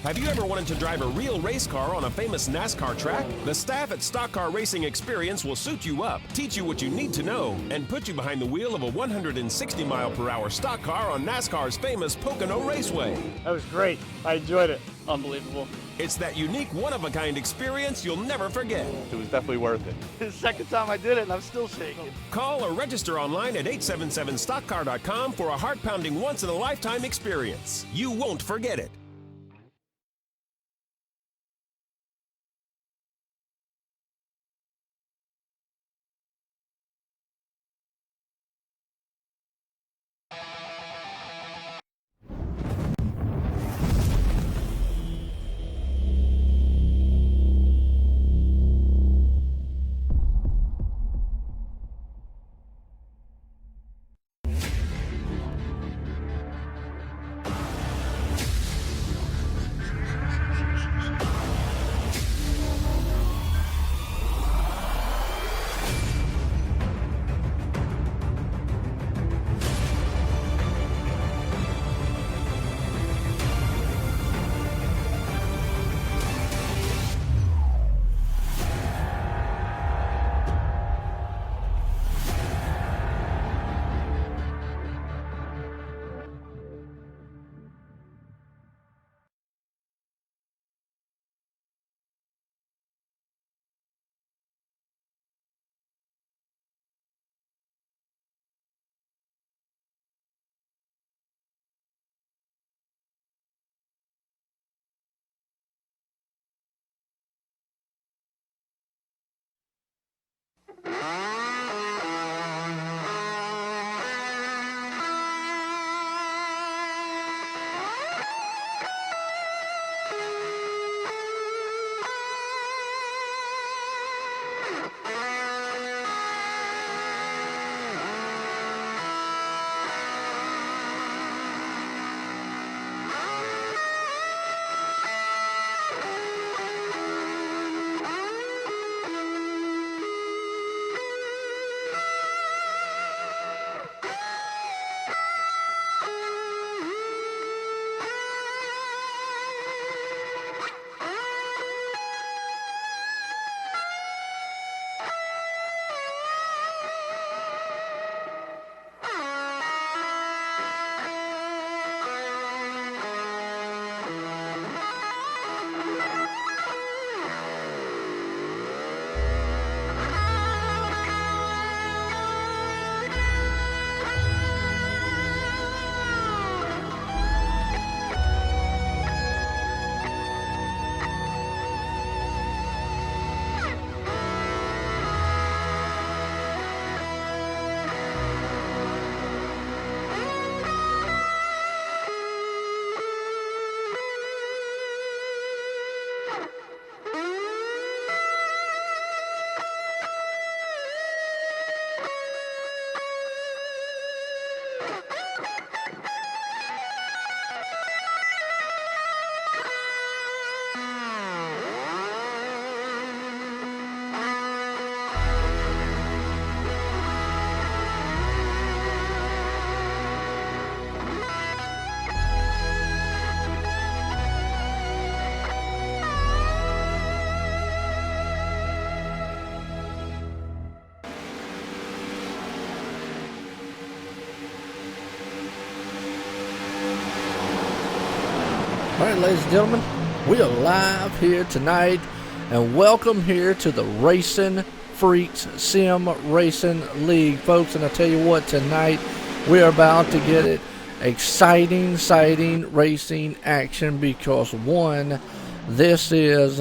Have you ever wanted to drive a real race car on a famous NASCAR track? The staff at Stock Car Racing Experience will suit you up, teach you what you need to know, and put you behind the wheel of a 160-mile-per-hour stock car on NASCAR's famous Pocono Raceway. That was great. I enjoyed it. Unbelievable. It's that unique, one-of-a-kind experience you'll never forget. It was definitely worth it. The second time I did it, and I'm still shaking. Call or register online at 877stockcar.com for a heart-pounding, once-in-a-lifetime experience. You won't forget it. All right, ladies and gentlemen, we are live here tonight, and welcome here to the RacinFreeks Sim Racing League, folks. And I tell you what, tonight we are about to get it exciting racing action because one, this is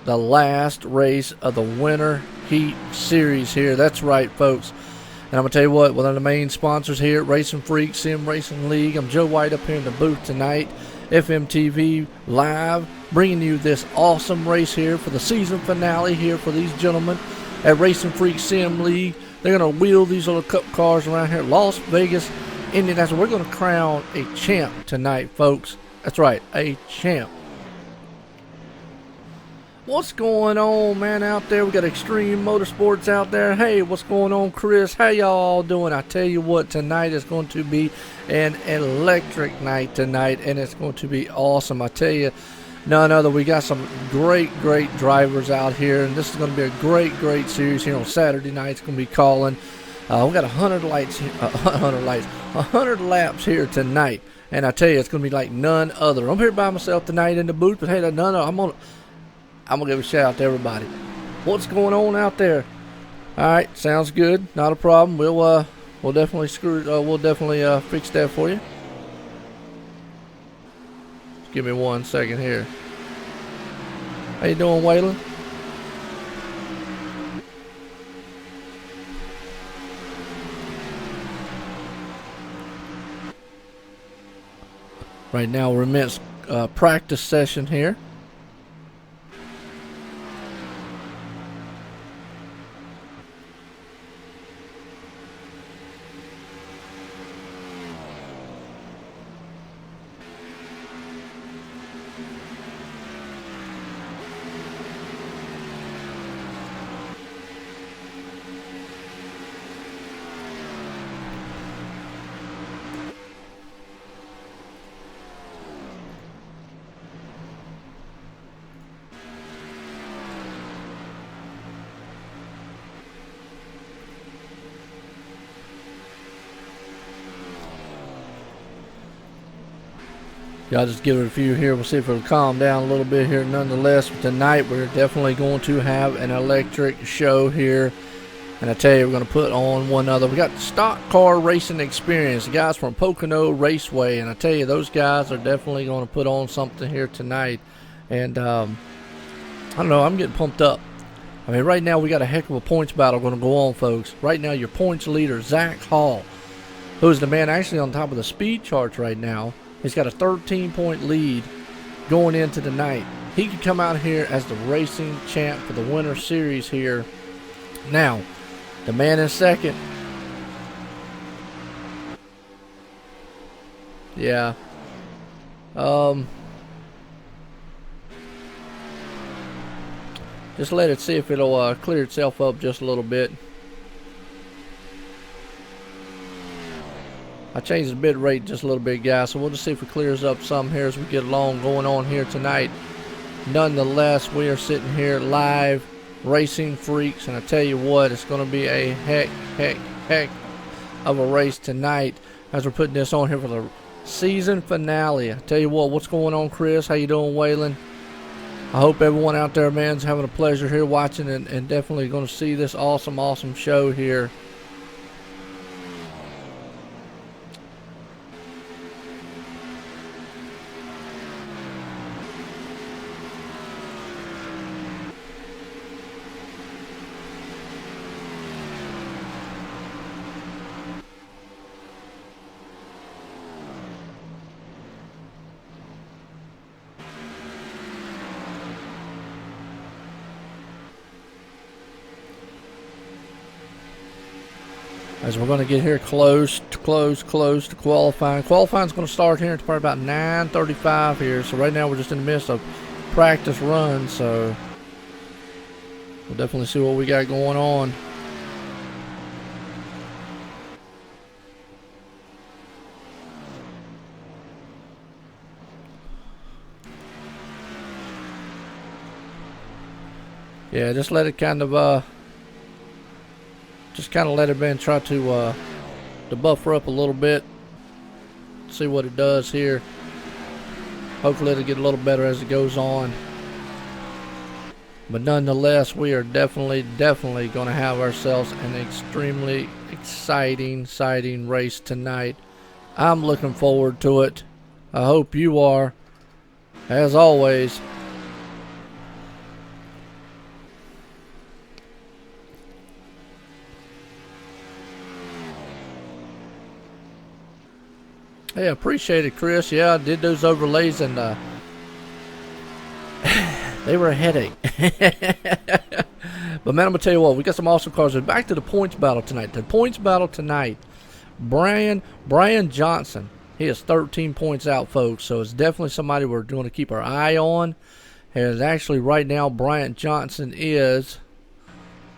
the last race of the Winter Heat Series here. That's right, folks. And I'm going to tell you what, one of the main sponsors here at RacinFreeks Sim Racing League, I'm Joe White up here in the booth tonight, FMTV Live, bringing you this awesome race here for the season finale here for these gentlemen at RacinFreeks Sim League. They're going to wheel these little cup cars around here, Las Vegas, Indianapolis. We're going to crown a champ tonight, folks. That's right, a champ. What's going on, man, out there? We got Extreme Motorsports out there. Hey, what's going on, Chris? How y'all all doing? I tell you what, tonight is going to be an electric night tonight, and it's going to be awesome. I tell you, none other. We got some great drivers out here, and this is going to be a great series here on Saturday night. It's going to be calling. We got 100 laps here tonight, and I tell you, it's going to be like none other. I'm here by myself tonight in the booth, but hey, I'm gonna give a shout out to everybody. What's going on out there? All right, sounds good. Not a problem. We'll definitely fix that for you. Just give me 1 second here. How you doing, Waylon? Right now we're amidst practice session here. Y'all just give it a few here. We'll see if it'll calm down a little bit here. Nonetheless, tonight we're definitely going to have an electric show here. And I tell you, we're going to put on one other. We got Stock Car Racing Experience, the guys from Pocono Raceway. And I tell you, those guys are definitely going to put on something here tonight. And I don't know, I'm getting pumped up. I mean, right now we got a heck of a points battle going to go on, folks. Right now, your points leader, Zach Hall, who's the man actually on top of the speed charts right now. He's got a 13-point lead going into the night. He could come out here as the racing champ for the Winter Series here. Now, the man in second. Yeah. Just let it see if it'll clear itself up just a little bit. I changed the bit rate just a little bit, guys, so we'll just see if it clears up some here as we get along going on here tonight. Nonetheless, we are sitting here live, Racing Freaks, and I tell you what, it's going to be a heck of a race tonight as we're putting this on here for the season finale. I tell you what, what's going on, Chris? How you doing, Waylon? I hope everyone out there, man, is having a pleasure here watching and definitely going to see this awesome show here. As we're going to get here close to qualifying. Qualifying is going to start here at probably about 9:35 here. So right now we're just in the midst of practice runs. So we'll definitely see what we got going on. Yeah, just let it kind of let it in, try to buffer up a little bit, see what it does here. Hopefully it'll get a little better as it goes on. But nonetheless, we are definitely going to have ourselves an extremely exciting race tonight. I'm looking forward to it. I hope you are. As always, hey, appreciate it, Chris. Yeah, I did those overlays, and they were a headache. But, man, I'm going to tell you what. We got some awesome cars. Back to the points battle tonight. The points battle tonight. Brian Johnson. He is 13 points out, folks. So it's definitely somebody we're going to keep our eye on. And actually, right now, Brian Johnson is,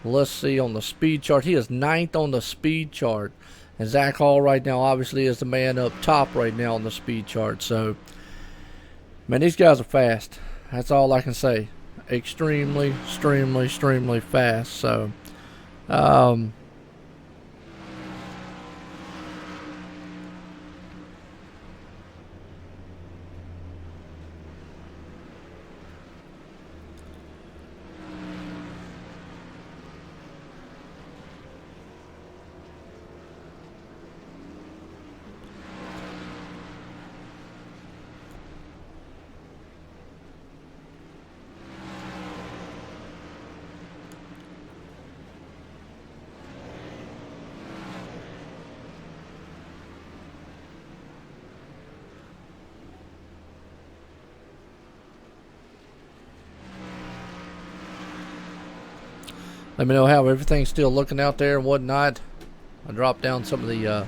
let's see, on the speed chart. He is 9th on the speed chart. And Zach Hall right now obviously is the man up top right now on the speed chart. So, man, these guys are fast. That's all I can say. Extremely, extremely, extremely fast. So, let me know how everything's still looking out there and whatnot. I dropped down some of the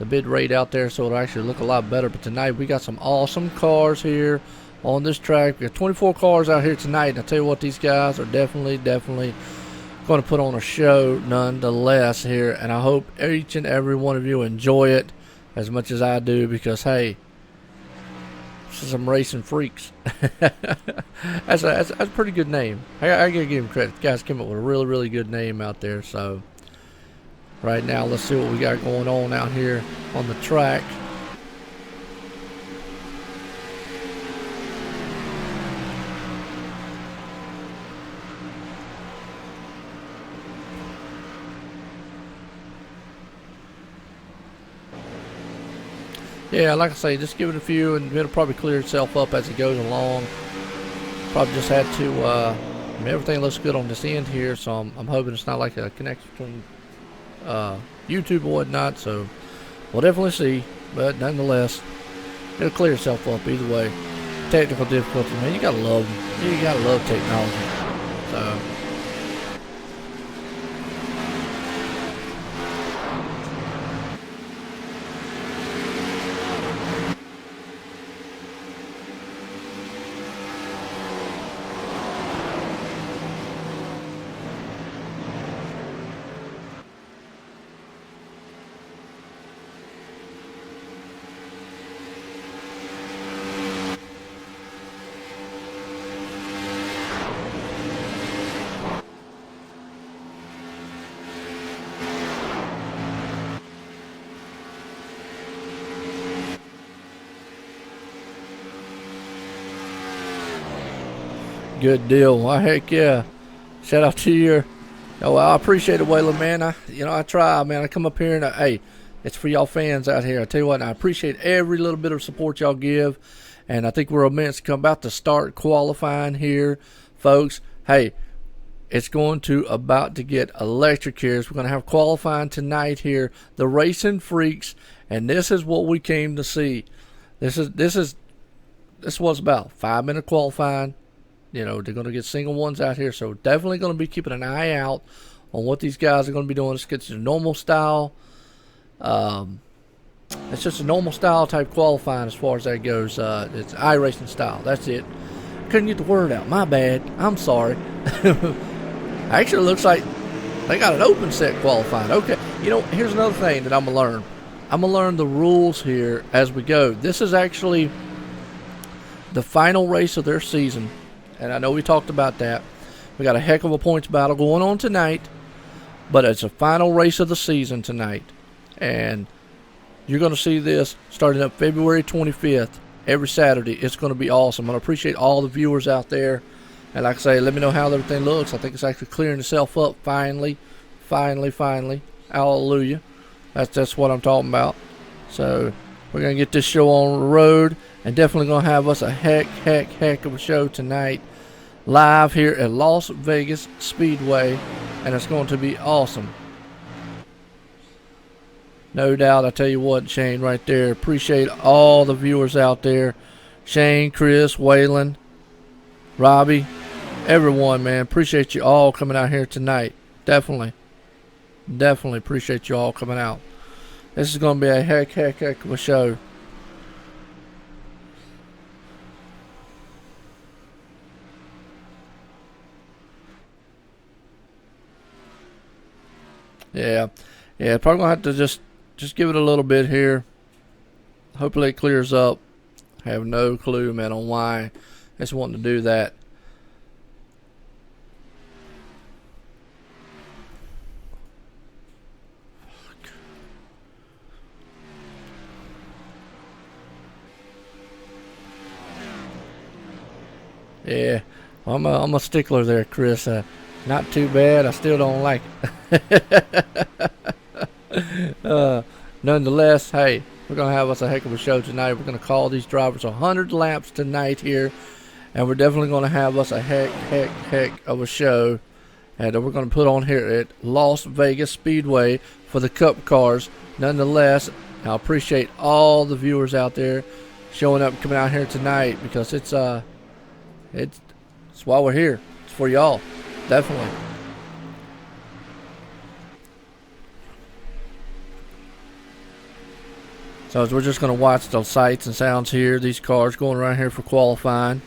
bid rate out there so it'll actually look a lot better. But tonight we got some awesome cars here on this track. We got 24 cars out here tonight. And I tell you what, these guys are definitely going to put on a show nonetheless here. And I hope each and every one of you enjoy it as much as I do, because hey, this is some racing freaks. That's a pretty good name. I gotta give him credit. The guys came up with a really, really good name out there. So right now, let's see what we got going on out here on the track. Yeah, like I say, just give it a few and it'll probably clear itself up as it goes along. Probably just had to, I mean, everything looks good on this end here, so I'm hoping it's not like a connection between YouTube or whatnot, so we'll definitely see. But nonetheless, it'll clear itself up either way. Technical difficulty, man, you gotta love them. You gotta love technology. So good deal. Well, heck yeah. Shout out to your. Oh, I appreciate it, Waylon, man. I try, man. I come up here and hey, it's for y'all fans out here. I tell you what, I appreciate every little bit of support y'all give, and I think we're about to start qualifying here, folks. Hey, it's about to get electric here. So we're going to have qualifying tonight here, the Racing Freaks, and this is what we came to see. This was about 5-minute qualifying. You know, they're going to get single ones out here, so definitely going to be keeping an eye out on what these guys are going to be doing. Let's get to the normal style. It's just a normal style type qualifying as far as that goes. It's iRacing style. That's it. Couldn't get the word out. My bad. I'm sorry. Actually, it looks like they got an open set qualifying. Okay. You know, here's another thing that I'm going to learn. I'm going to learn the rules here as we go. This is actually the final race of their season. And I know we talked about that. We got a heck of a points battle going on tonight. But it's a final race of the season tonight. And you're going to see this starting up February 25th. Every Saturday. It's going to be awesome. I appreciate all the viewers out there. And like I say, let me know how everything looks. I think it's actually clearing itself up finally. Finally. Hallelujah. That's what I'm talking about. So we're going to get this show on the road. And definitely going to have us a heck of a show tonight. Live here at Las Vegas Speedway. And it's going to be awesome. No doubt. I tell you what, Shane, right there. Appreciate all the viewers out there. Shane, Chris, Waylon, Robbie, everyone, man. Appreciate you all coming out here tonight. Definitely appreciate you all coming out. This is going to be a heck of a show. Yeah, probably gonna have to just give it a little bit here. Hopefully it clears up. I have no clue, man, on why Just wanting to do that. Yeah, I'm a stickler there, Chris. Not too bad. I still don't like it. Nonetheless, hey, we're going to have us a heck of a show tonight. We're going to call these drivers 100 laps tonight here, and we're definitely going to have us a heck of a show. And we're going to put on here at Las Vegas Speedway for the Cup cars. Nonetheless, I appreciate all the viewers out there showing up, coming out here tonight, because it's why we're here. It's for y'all, definitely. So we're just going to watch the sights and sounds here. These cars going around here for qualifying.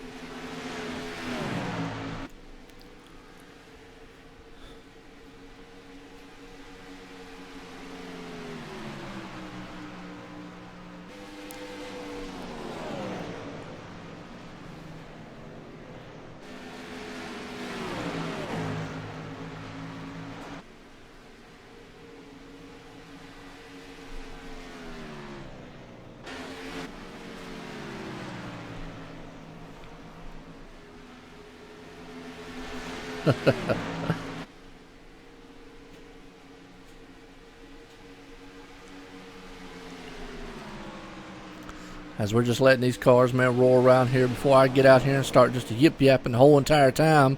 As we're just letting these cars, man, roll around here before I get out here and start just yip-yapping the whole entire time.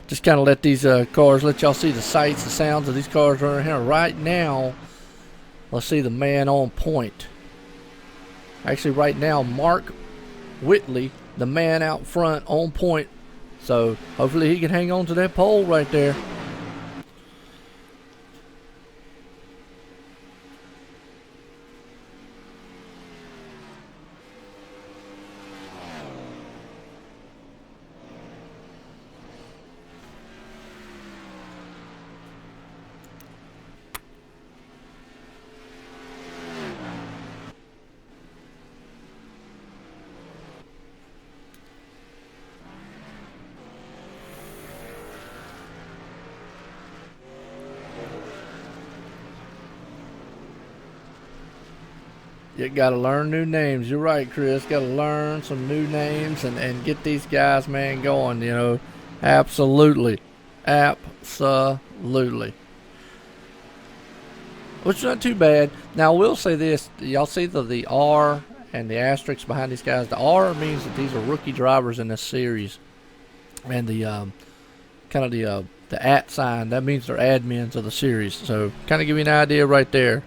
Just kind of let these cars, let y'all see the sights, the sounds of these cars right here. Right now, let's see the man on point. Actually, right now, Mark Whitley, the man out front on point. So hopefully he can hang on to that pole right there. You got to learn new names. You're right, Chris. Got to learn some new names and get these guys, man, going, you know. Absolutely. Absolutely. Which is not too bad. Now, I will say this. Y'all see the R and the asterisks behind these guys? The R means that these are rookie drivers in this series. And the kind of the @ sign, that means they're admins of the series. So, kind of give you an idea right there.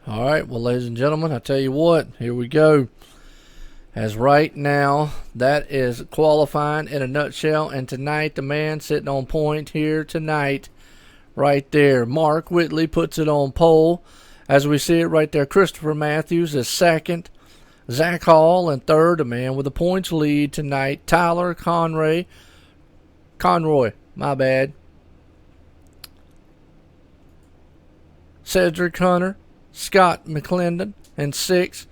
All right, well, ladies and gentlemen, I tell you what, here we go. As right now, that is qualifying in a nutshell. And tonight, the man sitting on point here tonight, right there, Mark Whitley puts it on pole. As we see it right there, Christopher Matthews is second. Zach Hall in third, a man with a points lead tonight. Tyler Conroy, my bad. Cedric Hunter, Scott McClendon in 6th,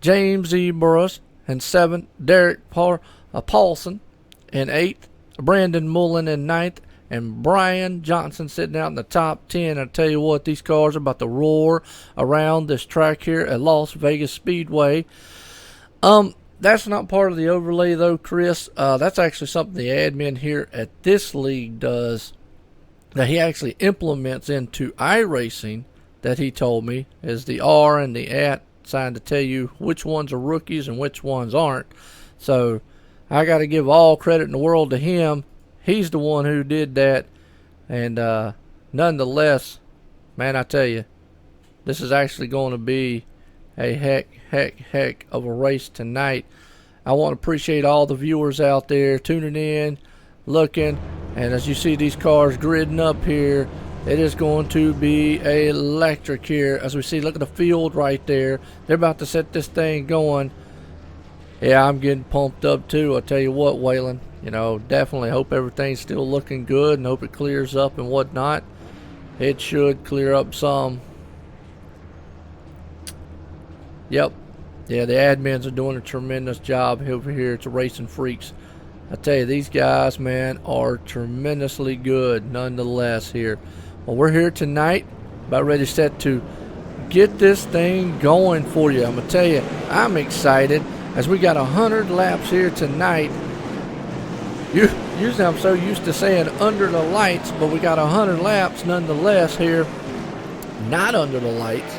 James E. Burris in 7th, Derek Paulson in 8th, Brandon Mullen in 9th, and Brian Johnson sitting out in the top 10. I tell you what, these cars are about to roar around this track here at Las Vegas Speedway. That's not part of the overlay though, Chris. That's actually something the admin here at this league does, that he actually implements into iRacing, that he told me is the R and the @ sign to tell you which ones are rookies and which ones aren't. So I got to give all credit in the world to him. He's the one who did that. And nonetheless, man, I tell you, this is actually going to be a heck of a race tonight. I want to appreciate all the viewers out there tuning in, looking, and as you see these cars gridding up here, it is going to be electric here. As we see, look at the field right there. They're about to set this thing going. Yeah, I'm getting pumped up too. I'll tell you what, Waylon, you know, definitely hope everything's still looking good and hope it clears up and whatnot. It should clear up some. Yep. Yeah, the admins are doing a tremendous job over here at the Racing Freaks. I tell you, these guys, man, are tremendously good nonetheless here. Well, we're here tonight, about ready set to get this thing going for you. I'm going to tell you, I'm excited as we got 100 laps here tonight. Usually I'm so used to saying under the lights, but we got 100 laps nonetheless here. Not under the lights,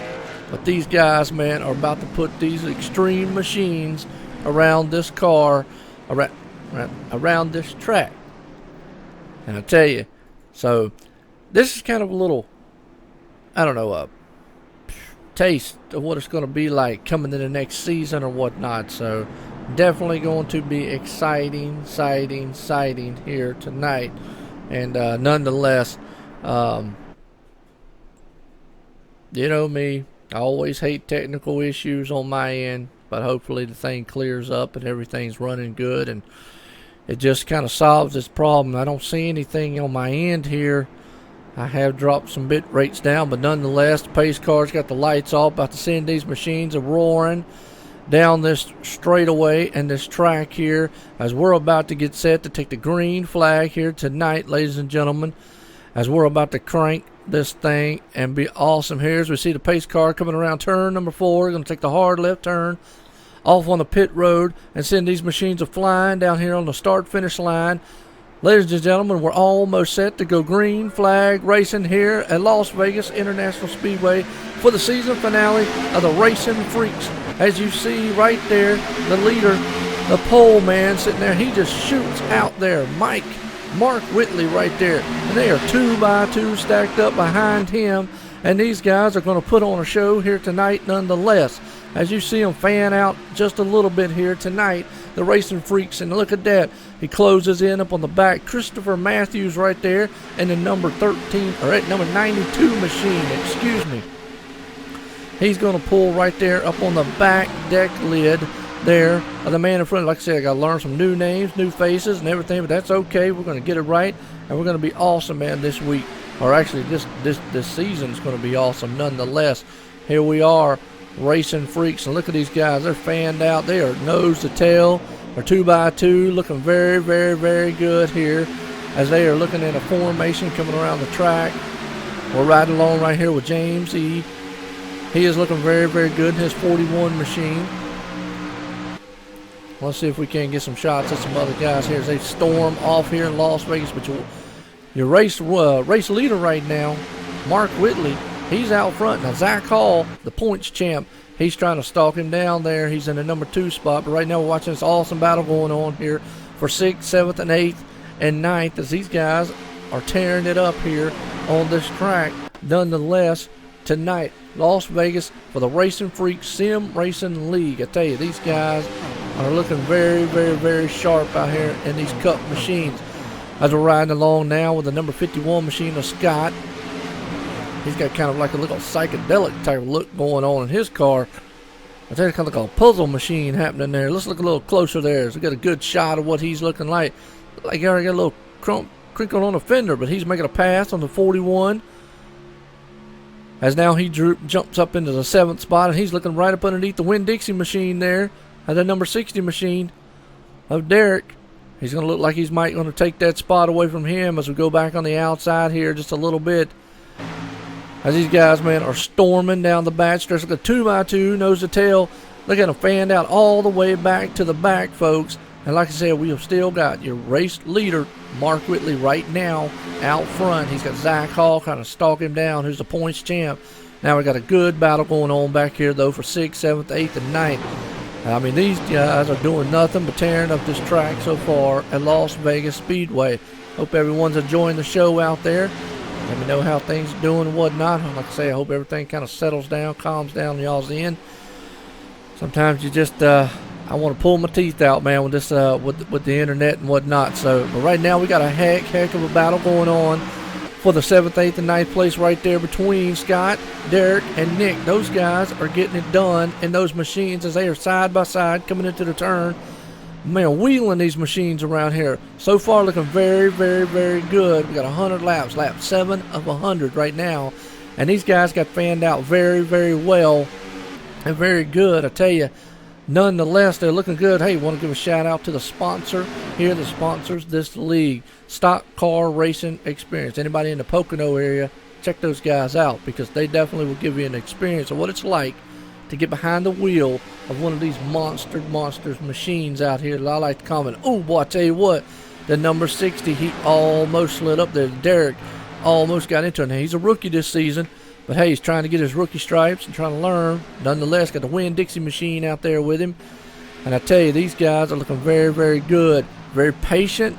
but these guys, man, are about to put these extreme machines around this car, around this track. And I tell you, so this is kind of a little, I don't know, a taste of what it's going to be like coming to the next season or whatnot. So definitely going to be exciting here tonight. And nonetheless, you know me, I always hate technical issues on my end, but hopefully the thing clears up and everything's running good and it just kind of solves this problem. I don't see anything on my end here. I have dropped some bit rates down, but nonetheless, the pace car's got the lights off. About to send these machines a roaring down this straightaway and this track here as we're about to get set to take the green flag here tonight, ladies and gentlemen, as we're about to crank this thing and be awesome here. As we see the pace car coming around turn number 4, we're going to take the hard left turn off on the pit road and send these machines a flying down here on the start-finish line. Ladies and gentlemen, we're almost set to go green flag racing here at Las Vegas International Speedway for the season finale of the Racing Freaks. As you see right there, the leader, the pole man sitting there, he just shoots out there. Mark Whitley right there. And they are 2 by 2 stacked up behind him. And these guys are going to put on a show here tonight nonetheless. As you see them fan out just a little bit here tonight, the Racing Freaks, and look at that. He closes in up on the back. Christopher Matthews right there, and the number 13, or at number 92 machine, excuse me. He's going to pull right there up on the back deck lid there of the man in front. Like I said, I got to learn some new names, new faces, and everything, but that's okay. We're going to get it right, and we're going to be awesome, man, this week. Or actually, this season is going to be awesome nonetheless. Here we are, Racing Freaks, and look at these guys. They're fanned out. They are nose to tail. They're 2 by 2, looking very good here as they are looking at a formation coming around the track. We're riding along right here with James E. He is looking very good in his 41 machine. Let's see if we can get some shots at some other guys here as they storm off here in Las Vegas. But your race leader right now, Mark Whitley, he's out front. Now Zach Hall, the points champ, he's trying to stalk him down there. He's in the number 2 spot. But right now we're watching this awesome battle going on here for 6th, 7th, and 8th, and 9th as these guys are tearing it up here on this track. Nonetheless, tonight, Las Vegas for the Racing Freaks Sim Racing League. I tell you, these guys are looking very sharp out here in these cup machines. As we're riding along now with the number 51 machine of Scott. He's got kind of like a little psychedelic type of look going on in his car. I tell you, kind of like a puzzle machine happening there. Let's look a little closer there. So we got a good shot of what he's looking like. Like he already got a little crinkle on the fender, but he's making a pass on the 41. As now he jumps up into the 7th spot, and he's looking right up underneath the Winn-Dixie machine there. At the number 60 machine of Derek. He's going to look like he's going to take that spot away from him as we go back on the outside here just a little bit. As these guys, man, are storming down the back stretch like a 2 by 2 nose to tail. Look at them fanned out all the way back to the back, folks. And like I said, we have still got your race leader, Mark Whitley, right now out front. He's got Zach Hall kind of stalking him down, who's the points champ. Now we got a good battle going on back here, though, for 6th, 7th, 8th, and 9th. I mean, these guys are doing nothing but tearing up this track so far at Las Vegas Speedway. Hope everyone's enjoying the show out there. Let me know how things are doing and whatnot. Like I say, I hope everything kind of settles down, calms down on y'all's end. Sometimes you just, I want to pull my teeth out, man, with this, with the internet and whatnot. So, but right now we got a heck of a battle going on for the 7th, 8th, and 9th place right there between Scott, Derek, and Nick. Those guys are getting it done in those machines as they are side by side coming into the turn. Man, wheeling these machines around here. So far looking very good. We got 100 laps, lap 7 of 100 right now. And these guys got fanned out very well and very good. I tell you, nonetheless, they're looking good. Hey, want to give a shout out to the sponsor here, the sponsors this league, Stock Car Racing Experience. Anybody in the Pocono area, check those guys out because they definitely will give you an experience of what it's like to get behind the wheel of one of these monsters machines out here. I like to comment. Oh boy, I tell you what, the number 60, he almost slid up there. Derek almost got into it. Now, he's a rookie this season, but hey, he's trying to get his rookie stripes and trying to learn. Nonetheless, got the Winn-Dixie machine out there with him. And I tell you, these guys are looking very good. Very patient.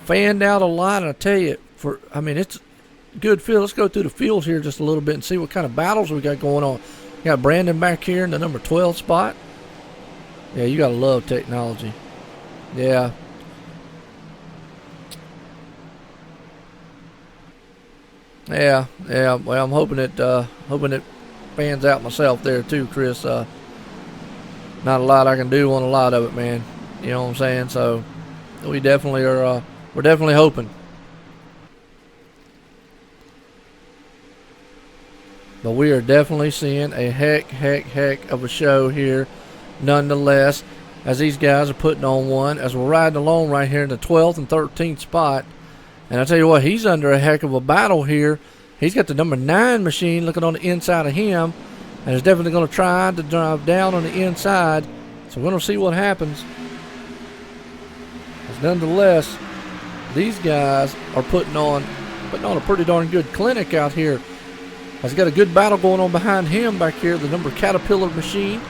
Fanned out a lot. And I tell you, it's a good field. Let's go through the field here just a little bit and see what kind of battles we got going on. Got Brandon back here in the number 12 spot. Yeah, you got to love technology. Yeah. Yeah. Well, I'm hoping it fans out myself there too, Chris. Not a lot I can do on a lot of it, man. You know what I'm saying? So we definitely are. We're definitely hoping. But we are definitely seeing a heck of a show here, nonetheless, as these guys are putting on one, as we're riding along right here in the 12th and 13th spot. And I tell you what, he's under a heck of a battle here. He's got the number 9 machine looking on the inside of him, and is definitely going to try to drive down on the inside. So we're going to see what happens. As nonetheless, these guys are putting on a pretty darn good clinic out here. He's got a good battle going on behind him back here, the number Caterpillar machine.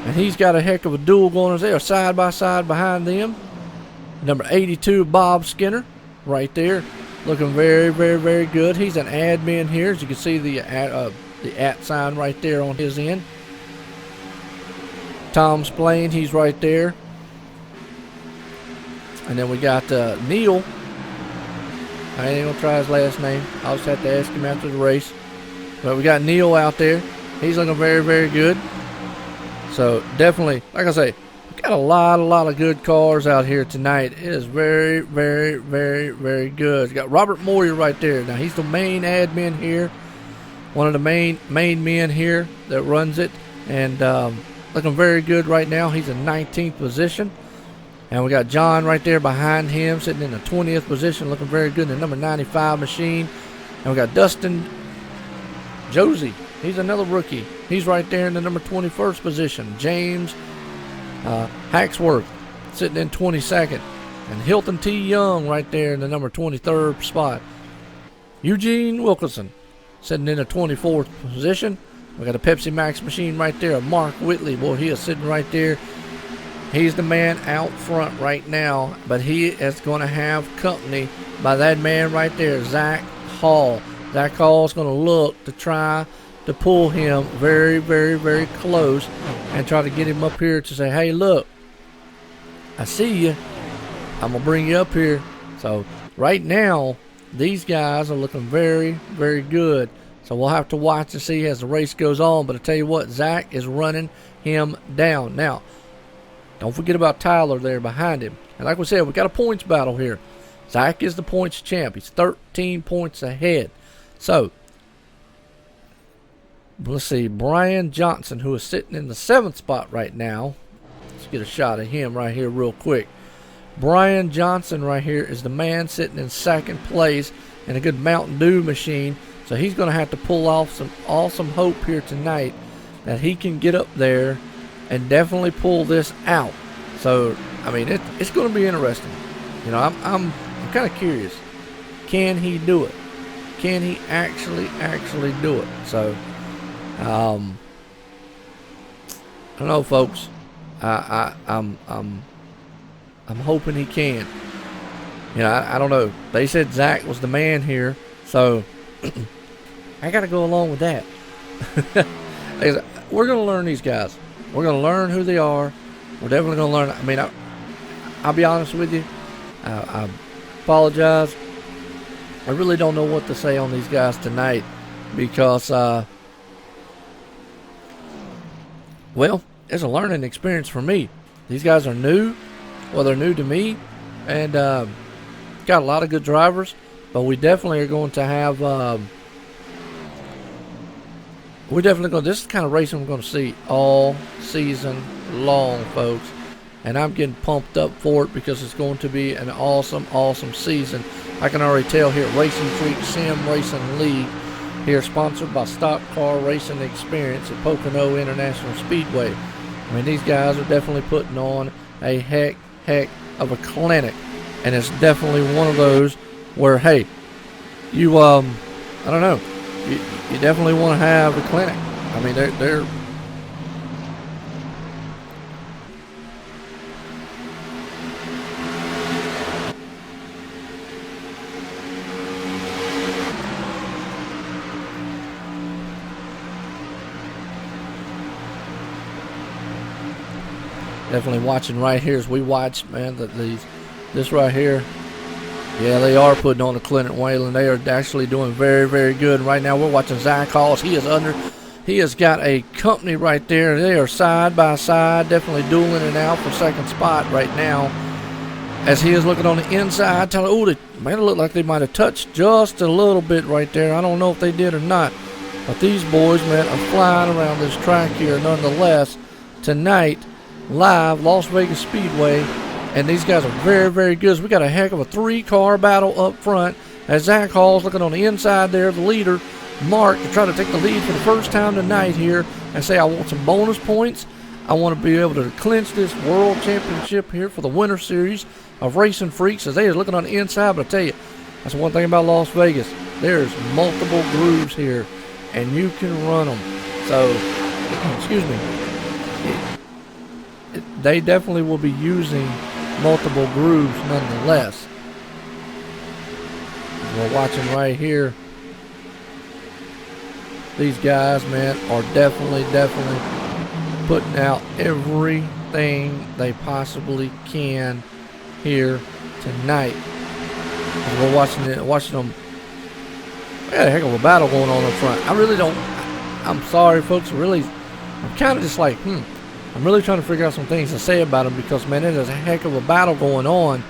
And he's got a heck of a duel going on there, side by side behind them. Number 82, Bob Skinner, right there. Looking very good. He's an admin here, as you can see the at sign right there on his end. Tom Splain, he's right there. And then we got Neil. I ain't going to try his last name. I'll just have to ask him after the race. But we got Neil out there. He's looking very good. So definitely, like I say, we got a lot of good cars out here tonight. It is very good. We got Robert Moyer right there. Now he's the main admin here. One of the main men here that runs it. And looking very good right now. He's in 19th position. And we got John right there behind him, sitting in the 20th position, looking very good in the number 95 machine. And we got Dustin Josie, he's another rookie. He's right there in the number 21st position. James Hacksworth sitting in 22nd. And Hilton T. Young right there in the number 23rd spot. Eugene Wilkinson sitting in the 24th position. We got a Pepsi Max machine right there. Mark Whitley, boy, he is sitting right there. He's the man out front right now, but he is going to have company by that man right there, Zach Hall. Zach Hall is going to look to try to pull him very close and try to get him up here to say, hey, look, I see you. I'm going to bring you up here. So right now, these guys are looking very good. So we'll have to watch and see as the race goes on. But I tell you what, Zach is running him down. Now, don't forget about Tyler there behind him. And like we said, we got a points battle here. Zach is the points champ. He's 13 points ahead. So, let's see. Brian Johnson, who is sitting in the 7th spot right now. Let's get a shot of him right here real quick. Brian Johnson right here is the man sitting in 2nd place in a good Mountain Dew machine. So he's going to have to pull off some awesome hope here tonight that he can get up there and definitely pull this out. So, I mean, it's going to be interesting. You know, I'm kind of curious. Can he do it? Can he actually do it? So, I don't know, folks. I'm hoping he can. You know, I don't know. They said Zach was the man here, so I got to go along with that. We're going to learn these guys. We're going to learn who they are. We're definitely going to learn. I mean, I'll be honest with you. I apologize. I really don't know what to say on these guys tonight because, well, it's a learning experience for me. These guys are new. Well, they're new to me. And got a lot of good drivers. But we definitely are going to have... this is the kind of racing we're going to see all season long, folks. And I'm getting pumped up for it because it's going to be an awesome, awesome season. I can already tell here, RacinFreeks Sim Racing League, here sponsored by Stock Car Racing Experience at Pocono International Speedway. I mean, these guys are definitely putting on a heck of a clinic. And it's definitely one of those where, hey, you, I don't know, you definitely want to have a clinic. I mean, they're definitely watching right here as we watch, man, this right here. Yeah, they are putting on a clinic, Waylon. They are actually doing very, very good. Right now we're watching Zach Halls. He has got a company right there. They are side by side, definitely dueling it out for second spot right now. As he is looking on the inside, telling, oh, it look like they might have touched just a little bit right there. I don't know if they did or not. But these boys, man, are flying around this track here nonetheless. Tonight, live, Las Vegas Speedway. And these guys are very, very good. So we got a heck of a three-car battle up front. As Zach Hall's looking on the inside there, the leader, Mark, to try to take the lead for the first time tonight here and say, I want some bonus points. I want to be able to clinch this world championship here for the winter series of RacinFreeks. As they are looking on the inside, but I tell you, that's one thing about Las Vegas. There's multiple grooves here, and you can run them. So, excuse me. They definitely will be using multiple grooves nonetheless. We're watching right here. These guys, man, are definitely putting out everything they possibly can here tonight. As we're watching them. We got a heck of a battle going on up front. I really don't. I'm sorry, folks. I'm kind of just like, I'm really trying to figure out some things to say about them because, man, there's a heck of a battle going on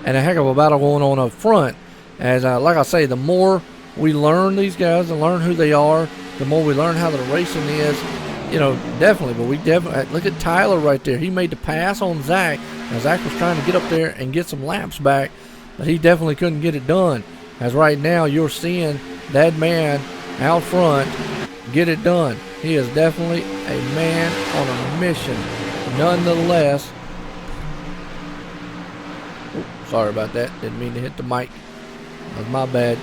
and a heck of a battle going on up front. As like I say, the more we learn these guys and learn who they are, the more we learn how the racing is, definitely. But we definitely, look at Tyler right there. He made the pass on Zach. Now, Zach was trying to get up there and get some laps back, but he definitely couldn't get it done. As right now, you're seeing that man out front get it done. He is definitely a man on a mission. Nonetheless, sorry about that. Didn't mean to hit the mic. That was my bad.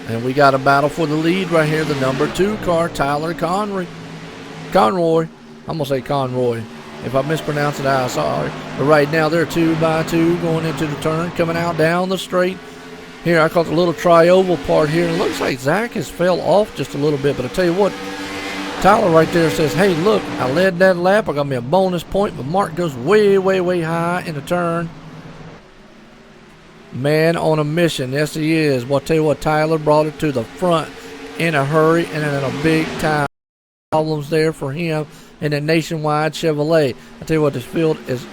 And we got a battle for the lead right here. The number 2 car, Tyler Conroy. I'm going to say Conroy. If I mispronounce it, I'm sorry. But right now, they're 2 by 2 going into the turn, coming out down the straight. Here, I caught the little tri-oval part here. It looks like Zach has fell off just a little bit. But I tell you what, Tyler right there says, hey, look, I led that lap. I got me a bonus point. But Mark goes way, way, way high in the turn. Man on a mission. Yes, he is. Well, I'll tell you what, Tyler brought it to the front in a hurry and in a big time. Problems there for him in a Nationwide Chevrolet. I tell you what, this field is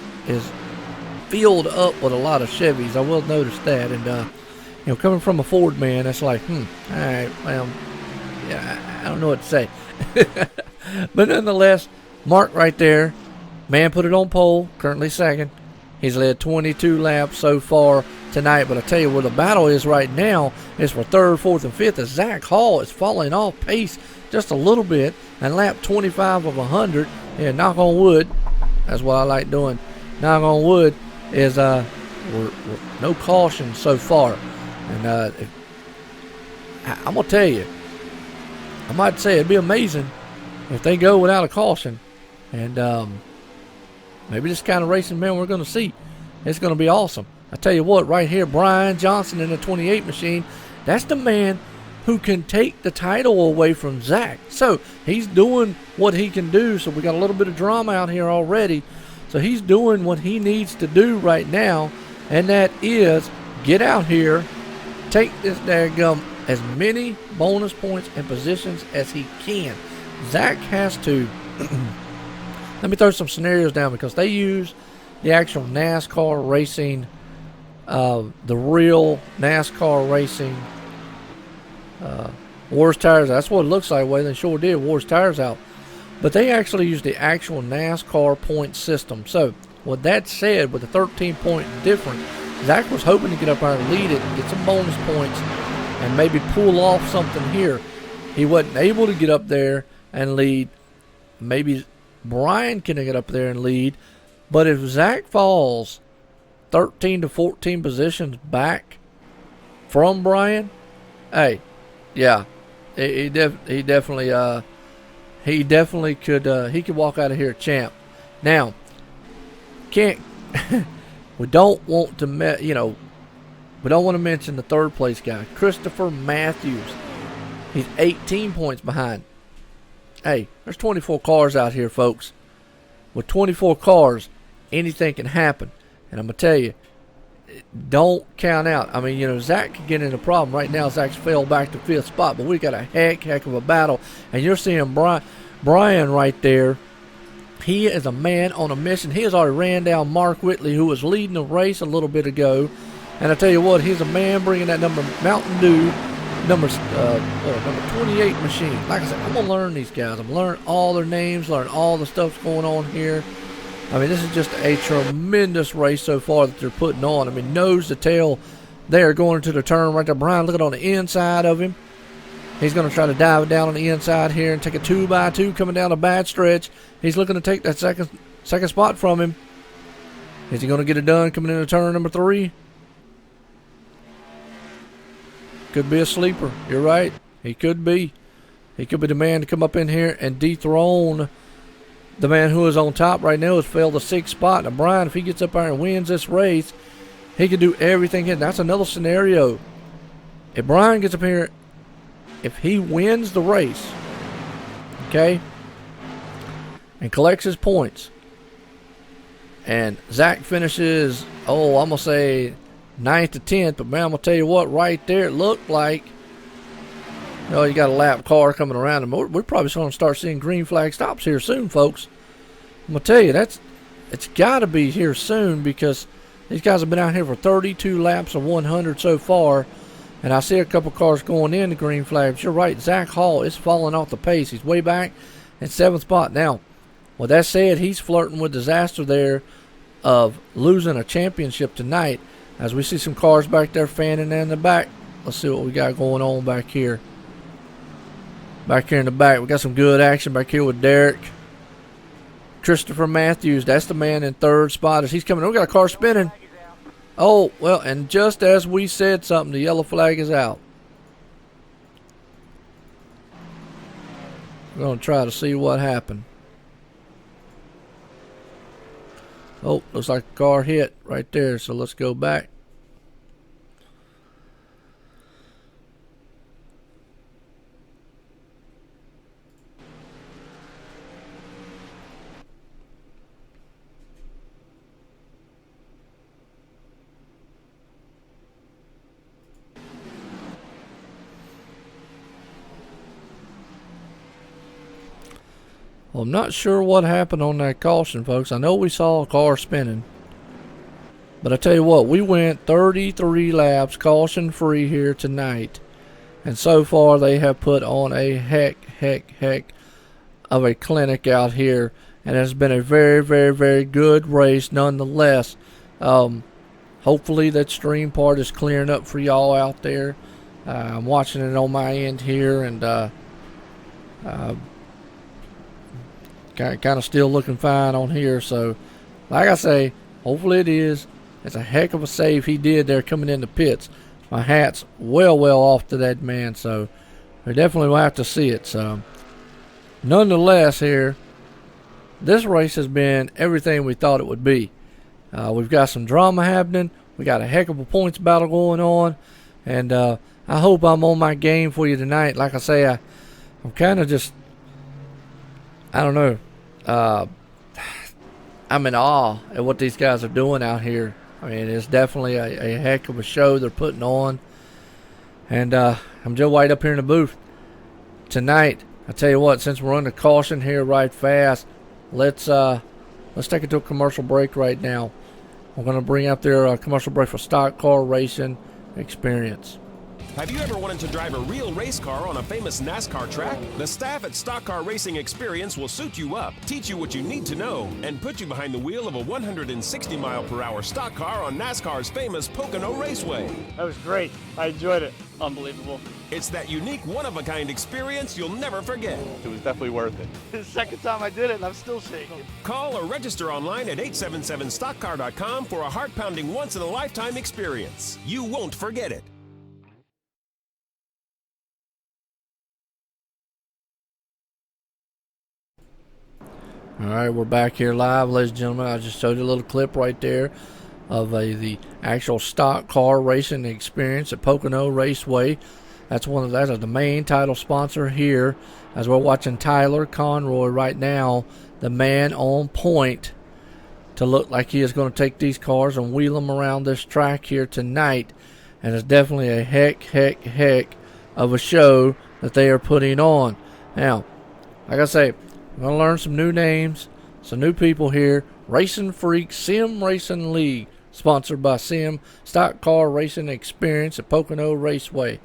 filled up with a lot of Chevys. I will notice that. And, coming from a Ford man, that's like, all right, well, yeah, I don't know what to say. But nonetheless, Mark right there, man put it on pole, currently second. He's led 22 laps so far tonight. But I tell you where the battle is right now is for 3rd, 4th, and 5th. As Zach Hall is falling off pace just a little bit. And lap 25 of 100. And knock on wood, that's what I like doing. Knock on wood is we're no caution so far. And I'm going to tell you, I might say it'd be amazing if they go without a caution. And maybe this kind of racing, man, we're going to see. It's going to be awesome. I tell you what, right here, Brian Johnson in the 28 machine, that's the man who can take the title away from Zach. So he's doing what he can do. So we got a little bit of drama out here already. So he's doing what he needs to do right now, and that is get out here, take this daggum as many bonus points and positions as he can. Zach has to let me throw some scenarios down, because they use the actual NASCAR racing, the real NASCAR racing Wars tires. That's what it looks like. Well, they sure did. Wars tires out. But they actually use the actual NASCAR point system. So, with that said, with the 13-point difference, Zach was hoping to get up there and lead it, get some bonus points, and maybe pull off something here. He wasn't able to get up there and lead. Maybe Brian can get up there and lead. But if Zach falls 13 to 14 positions back from Brian, hey, yeah, he definitely could he could walk out of here champ. Now, can't we don't want to we don't want to mention the third place guy, Christopher Matthews. He's 18 points behind. Hey, there's 24 cars out here, folks. With 24 cars, anything can happen. And I'm going to tell you, don't count out. I mean, Zach could get in a problem. Right now, Zach's fell back to 5th spot, but we got a heck of a battle. And you're seeing Brian right there. He is a man on a mission. He has already ran down Mark Whitley, who was leading the race a little bit ago. And I tell you what, he's a man bringing that number Mountain Dew, number 28 machine. Like I said, I'm going to learn these guys. I'm going to learn all their names, learn all the stuff going on here. I mean, this is just a tremendous race so far that they're putting on. I mean, nose to tail, they are going into the turn right there. Brian, look at on the inside of him. He's going to try to dive it down on the inside here and take a 2x2 coming down a bad stretch. He's looking to take that second spot from him. Is he going to get it done coming into turn number 3? Could be a sleeper. You're right. He could be. He could be the man to come up in here and dethrone the man who is on top right now. Has failed the 6th spot. Now, Brian, if he gets up there and wins this race, he can do everything. That's another scenario. If Brian gets up here, if he wins the race, okay, and collects his points, and Zach finishes, I'm going to say 9th to 10th, but man, I'm going to tell you what, right there, it looked like, you got a lap car coming around him. We're probably going to start seeing green flag stops here soon, folks. I'm going to tell you, it's got to be here soon, because these guys have been out here for 32 laps of 100 so far, and I see a couple cars going in the green flags. You're right, Zach Hall is falling off the pace. He's way back in 7th spot. Now, with that said, he's flirting with disaster there of losing a championship tonight, as we see some cars back there fanning in the back. Let's see what we got going on back here. Back here in the back, we got some good action back here with Derek. Christopher Matthews, that's the man in 3rd spot as he's coming. We got a car spinning. Oh, well, and just as we said something, the yellow flag is out. We're going to try to see what happened. Oh, looks like a car hit right there, so let's go back. Well, I'm not sure what happened on that caution, folks. I know we saw a car spinning. But I tell you what, we went 33 laps caution-free here tonight. And so far, they have put on a heck of a clinic out here. And it's been a very, very, very good race nonetheless. Hopefully that stream part is clearing up for y'all out there. I'm watching it on my end here, and kind of still looking fine on here. So, like I say, hopefully it is. It's a heck of a save he did there coming in the pits. My hat's well off to that man. So, we definitely will have to see it. So, nonetheless here, this race has been everything we thought it would be. We've got some drama happening. We got a heck of a points battle going on, and I hope I'm on my game for you tonight. Like I say, I'm kind of just, I don't know, I'm in awe at what these guys are doing out here. I mean, it's definitely a heck of a show they're putting on. And I'm Joe White up here in the booth. Tonight, I tell you what, since we're under caution here right fast, let's take it to a commercial break right now. We're going to bring up their commercial break for Stock Car Racing Experience. Have you ever wanted to drive a real race car on a famous NASCAR track? The staff at Stock Car Racing Experience will suit you up, teach you what you need to know, and put you behind the wheel of a 160-mile-per-hour stock car on NASCAR's famous Pocono Raceway. That was great. I enjoyed it. Unbelievable. It's that unique, one-of-a-kind experience you'll never forget. It was definitely worth it. The second time I did it, and I'm still shaking. Call or register online at 877stockcar.com for a heart-pounding, once-in-a-lifetime experience. You won't forget it. All right, we're back here live, ladies and gentlemen. I just showed you a little clip right there of the actual stock car racing experience at Pocono Raceway. That's the main title sponsor here. As we're watching Tyler Conroy right now, the man on point to look like he is going to take these cars and wheel them around this track here tonight. And it's definitely a heck of a show that they are putting on. Now, like I say, we're going to learn some new names, some new people here. RacinFreeks Sim Racing League, sponsored by Stock Car Racing Experience at Pocono Raceway.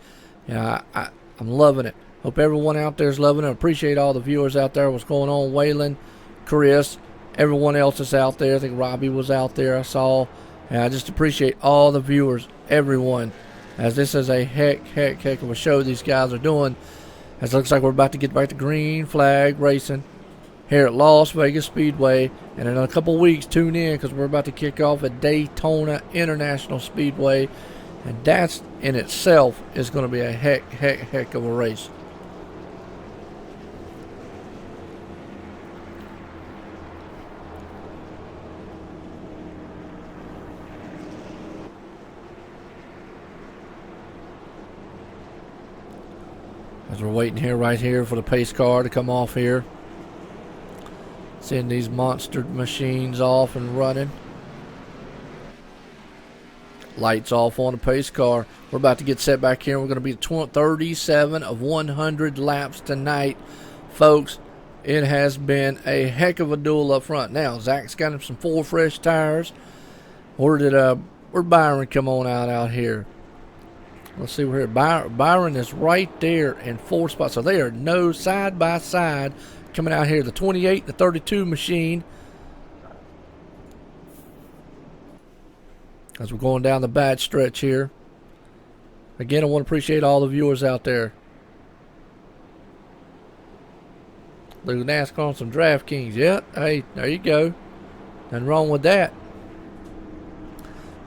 Yeah, I'm loving it. Hope everyone out there is loving it. Appreciate all the viewers out there. What's going on? Waylon, Chris, everyone else is out there. I think Robbie was out there, I saw. And I just appreciate all the viewers, everyone, as this is a heck of a show these guys are doing. As it looks like we're about to get back to green flag racing here at Las Vegas Speedway. And in a couple weeks, tune in because we're about to kick off at Daytona International Speedway. And that in itself is going to be a heck of a race. As we're waiting here right here for the pace car to come off here. Seeing these monster machines off and running. Lights off on the pace car. We're about to get set back here. We're going to be 37 of 100 laps tonight. Folks, it has been a heck of a duel up front. Now, Zach's got him some full fresh tires. Where'd Byron come on out here? Let's see, we're here. Byron is right there in fourth spot. So they are no side by side coming out here. The 28, the 32 machine. As we're going down the bad stretch here. Again, I want to appreciate all the viewers out there. Look at NASCAR on some DraftKings. Yeah, hey, there you go. Nothing wrong with that.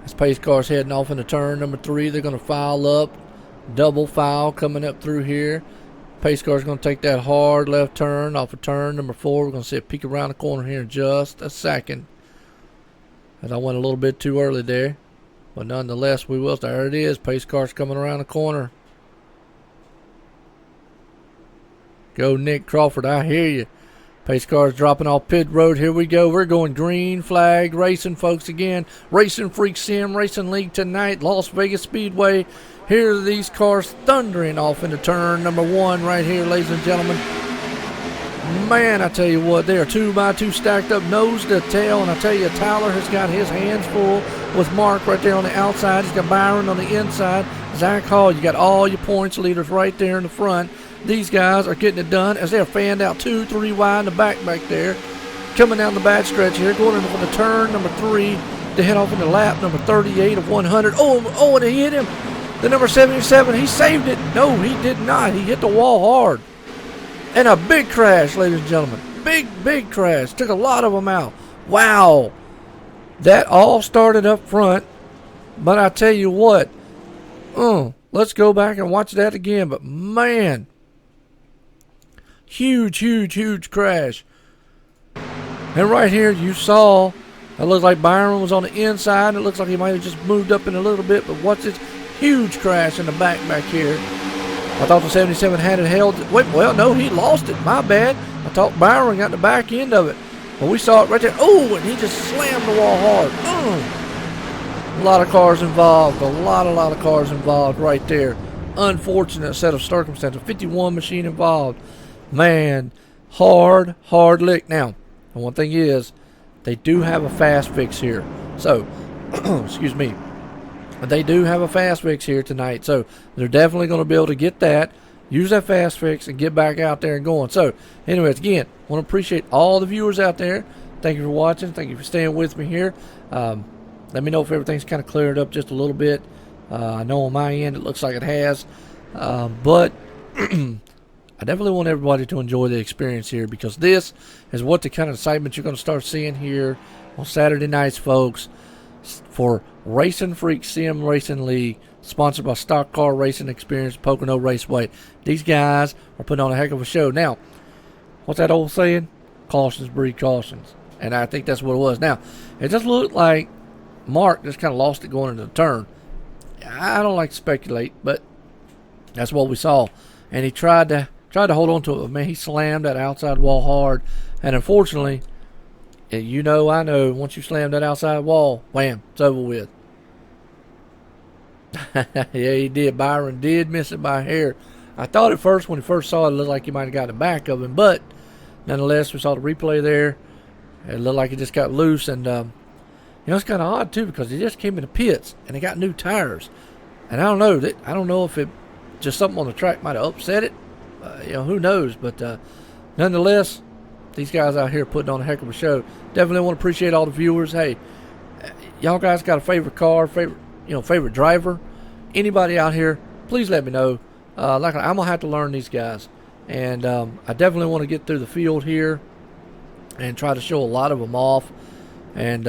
This pace car's heading off into turn number 3. They're going to file up. Double file coming up through here. Pace car's going to take that hard left turn off of turn number 4. We're going to see it peek around the corner here in just a second. As I went a little bit too early there. But nonetheless, we will. There it is. Pace car's coming around the corner. Go, Nick Crawford. I hear you. Pace car's dropping off pit road. Here we go. We're going green flag racing, folks, again. RacinFreeks Sim Racing League tonight. Las Vegas Speedway. Here are these cars thundering off into turn number 1 right here, ladies and gentlemen. Man, I tell you what, they are 2x2 stacked up nose to tail. And I tell you, Tyler has got his hands full with Mark right there on the outside. He's got Byron on the inside. Zach Hall, you got all your points leaders right there in the front. These guys are getting it done as they're fanned out 2-3 wide in the back there. Coming down the back stretch here, going into the turn number 3 to head off into lap number 38 of 100. Oh, and he hit him. The number 77, he saved it. No, he did not. He hit the wall hard. And a big crash, ladies and gentlemen. Big crash. Took a lot of them out. Wow. That all started up front. But I tell you what. Let's go back and watch that again. But man. Huge crash. And right here you saw It looks like Byron was on the inside. It looks like he might have just moved up in a little bit, but what's this huge crash in the back here? I thought the 77 had it held. Wait, well, no, he lost it. My bad. I thought Byron got the back end of it. But we saw it right there. Oh, and he just slammed the wall hard. A lot of cars involved. A lot of cars involved right there. Unfortunate set of circumstances. 51 machine involved. Man, hard lick. Now, the one thing is, they do have a fast fix here. So, excuse me. They do have a fast fix here tonight. So, they're definitely going to be able to get that, use that fast fix, and get back out there and going. So, anyways, again, want to appreciate all the viewers out there. Thank you for watching. Thank you for staying with me here. Let me know if everything's kind of cleared up just a little bit. I know on my end it looks like it has. But I definitely want everybody to enjoy the experience here, because this is what the kind of excitement you're going to start seeing here on Saturday nights, folks, for RacinFreeks Sim Racing League, sponsored by Stock Car Racing Experience, Pocono Raceway. These guys are putting on a heck of a show. Now, what's that old saying? Cautions breed cautions. And I think that's what it was. Now, it just looked like Mark just kind of lost it going into the turn. I don't like to speculate, but that's what we saw. And he tried to hold on to it. But man, he slammed that outside wall hard. And unfortunately, you know, I know, once you slam that outside wall, wham, it's over with. Yeah, he did. Byron did miss it by a hair. I thought at first, when he first saw it, it looked like he might have got the back of him. But nonetheless, we saw the replay there. It looked like it just got loose. And, you know, it's kind of odd, too, because he just came in the pits, and they got new tires. And I don't know if it just something on the track might have upset it. You know, who knows? But nonetheless, these guys out here putting on a heck of a show. Definitely want to appreciate all the viewers. Hey, y'all guys got a favorite car, favorite driver? Anybody out here, please let me know. I'm gonna have to learn these guys, and I definitely want to get through the field here and try to show a lot of them off. And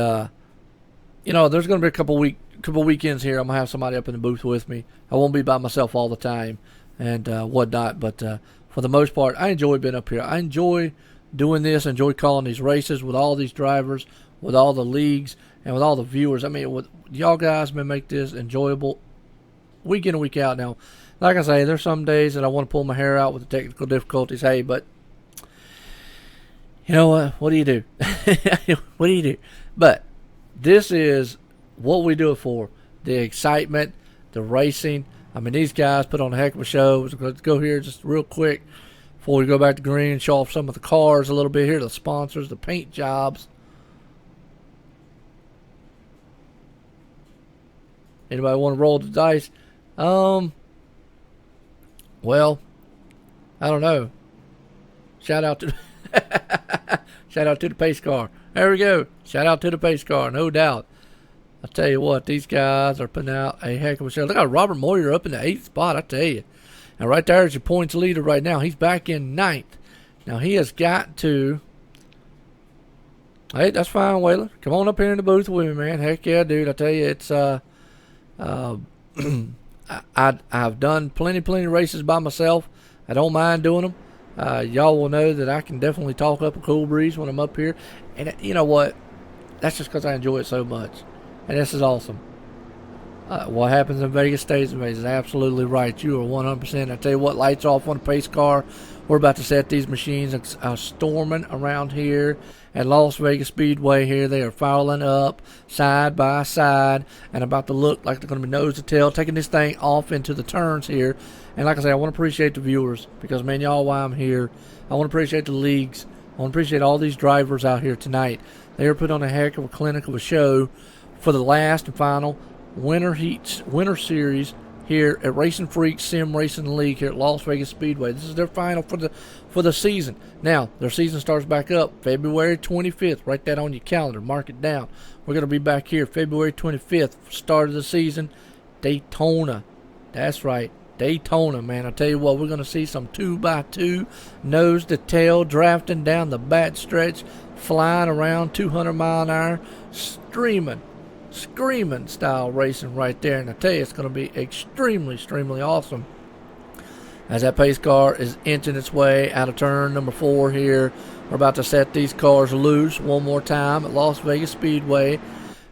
you know, there's gonna be a couple weekends here. I'm gonna have somebody up in the booth with me. I won't be by myself all the time and whatnot, but for the most part, I enjoy being up here. I enjoy doing this. I enjoy calling these races with all these drivers, with all the leagues, and with all the viewers. I mean, y'all guys may make this enjoyable week in and week out. Now, like I say, there's some days that I want to pull my hair out with the technical difficulties. Hey, but you know what? What do you do? What do you do? But this is what we do it for. The excitement, the racing. I mean, these guys put on a heck of a show. Let's go here just real quick before we go back to green and show off some of the cars a little bit here, the sponsors, the paint jobs. Anybody want to roll the dice? Well, I don't know. Shout out to the pace car. There we go. Shout out to the pace car, no doubt. I tell you what, these guys are putting out a heck of a show. Look at Robert Moyer up in the 8th spot, I tell you. And right there is your points leader right now. He's back in 9th. Now he has got to. Hey, that's fine, Whaler. Come on up here in the booth with me, man. Heck yeah, dude. I tell you, it's I've done plenty of races by myself. I don't mind doing them. Y'all will know that I can definitely talk up a cool breeze when I'm up here. And you know what? That's just because I enjoy it so much. And this is awesome. What happens in Vegas stays in Vegas. Absolutely right. You are 100%. I tell you what, lights off on the pace car. We're about to set these machines storming around here at Las Vegas Speedway here. They are fouling up side by side and about to look like they're going to be nose to tail, taking this thing off into the turns here. And like I say, I want to appreciate the viewers because, man, y'all, why I'm here. I want to appreciate the leagues. I want to appreciate all these drivers out here tonight. They are putting on a heck of a clinic of a show for the last and final winter series here at RacinFreeks Sim Racing League here at Las Vegas Speedway. This is their final for the season. Now, their season starts back up February 25th. Write that on your calendar. Mark it down. We're going to be back here February 25th, start of the season, Daytona. That's right, Daytona, man. I tell you what, we're going to see some 2x2, nose to tail, drafting down the back stretch, flying around 200 mile an hour, screaming style racing right there. And I tell you, it's going to be extremely awesome as that pace car is inching its way out of turn number 4 here. We're about to set these cars loose one more time at Las Vegas Speedway.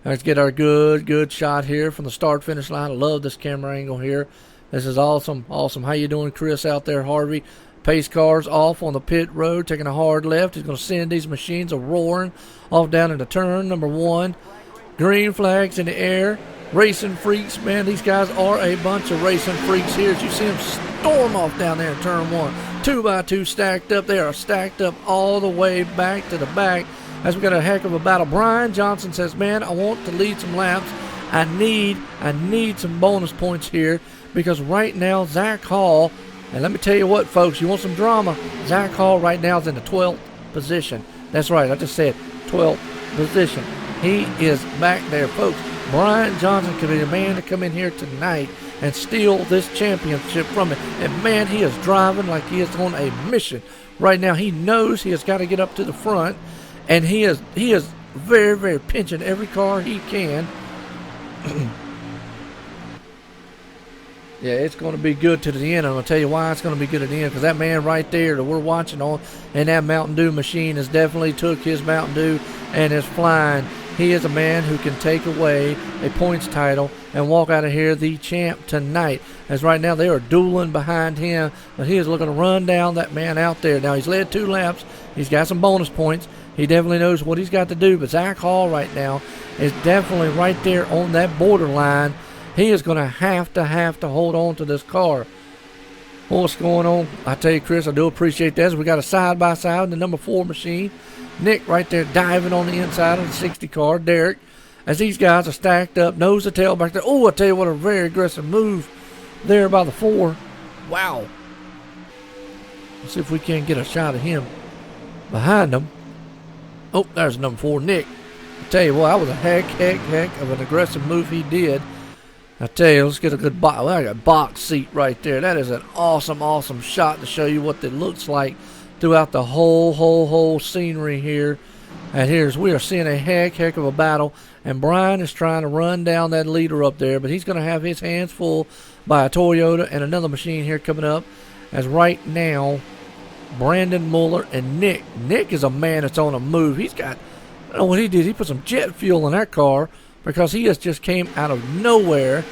Let's get our good shot here from the start-finish line. I love this camera angle here. This is awesome. How you doing, Chris, out there, Harvey? Pace cars off on the pit road, taking a hard left. He's going to send these machines a-roaring off down into turn number 1. Green flags in the air. Racing freaks, man, these guys are a bunch of racing freaks here. As you see them storm off down there in turn 1. 2x2 stacked up. They are stacked up all the way back to the back. As we got a heck of a battle. Brian Johnson says, man, I want to lead some laps. I need some bonus points here because right now Zach Hall, and let me tell you what, folks, you want some drama? Zach Hall right now is in the 12th position. That's right, I just said 12th position. He is back there, folks. Brian Johnson could be the man to come in here tonight and steal this championship from him. And, man, he is driving like he is on a mission. Right now he knows he has got to get up to the front, and he is very, very pinching every car he can. Yeah, it's going to be good to the end. I'm going to tell you why it's going to be good at the end, because that man right there that we're watching on in that Mountain Dew machine has definitely took his Mountain Dew and is flying. He is a man who can take away a points title and walk out of here the champ tonight. As right now they are dueling behind him, but he is looking to run down that man out there. Now he's led 2 laps. He's got some bonus points. He definitely knows what he's got to do, but Zach Hall right now is definitely right there on that borderline. He is going to have to hold on to this car. What's going on? I tell you, Chris, I do appreciate that. We got a side-by-side in the number 4 machine. Nick right there diving on the inside of the 60 car. Derek, as these guys are stacked up, nose to tail back there. Oh, I tell you what, a very aggressive move there by the 4. Wow. Let's see if we can get a shot of him behind them. Oh, there's number 4, Nick. I tell you what, that was a heck of an aggressive move he did. I tell you, let's get a good box. Well, I got a box seat right there. That is an awesome shot to show you what it looks like throughout the whole scenery here. And we are seeing a heck of a battle. And Brian is trying to run down that leader up there, but he's going to have his hands full by a Toyota and another machine here coming up. As right now, Brandon Muller and Nick. Nick is a man that's on a move. He's got, I don't know what he did. He put some jet fuel in that car, because he just came out of nowhere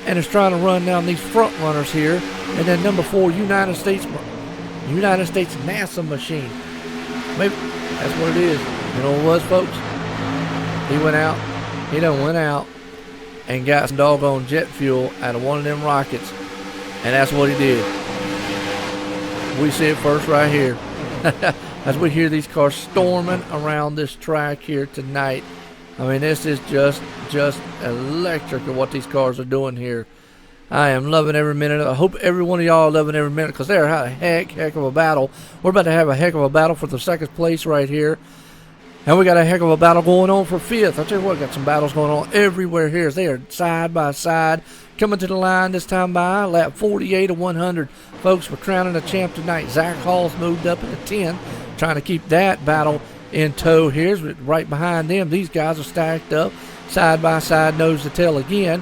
and is trying to run down these front runners here. And then number 4, United States NASA machine. Maybe that's what it is. You know what it was, folks? He went out and got some doggone jet fuel out of one of them rockets. And that's what he did. We see it first right here. As we hear these cars storming around this track here tonight. I mean, this is just electric of what these cars are doing here. I am loving every minute. I hope every one of y'all are loving every minute, because they're a heck of a battle. We're about to have a heck of a battle for the 2nd place right here. And we got a heck of a battle going on for 5th. I'll tell you what, got some battles going on everywhere here. As they are side by side, coming to the line this time by lap 48 of 100. Folks, we're crowning a champ tonight. Zach Hall's moved up into 10, trying to keep that battle in tow here. Right behind them, these guys are stacked up side by side, nose to tail again.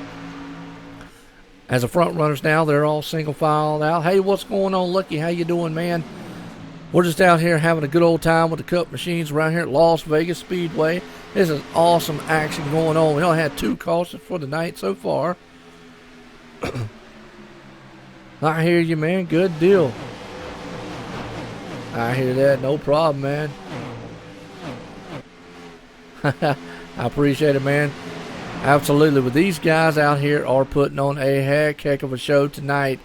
As the front runners now, they're all single filed out. Hey, what's going on, Lucky? How you doing, man? We're just out here having a good old time with the Cup machines around here at Las Vegas Speedway. This is awesome action going on. We only had 2 cautions for the night so far. I hear you, man. Good deal. I hear that. No problem, man. I appreciate it, man. Absolutely. But these guys out here are putting on a heck of a show tonight.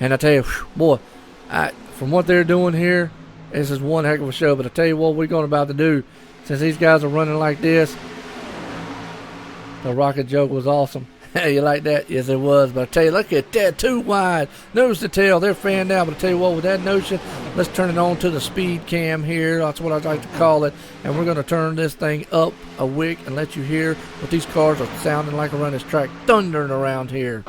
And I tell you, boy, from what they're doing here, this is one heck of a show. But I tell you what we're about to do. Since these guys are running like this, the rocket joke was awesome. You like that? Yes, it was. But I tell you, look at that. 2 wide. Nose to tail. They're fanned out. But I tell you what, with that notion, let's turn it on to the speed cam here. That's what I like to call it. And we're going to turn this thing up a wick and let you hear what these cars are sounding like around this track. Thundering around here.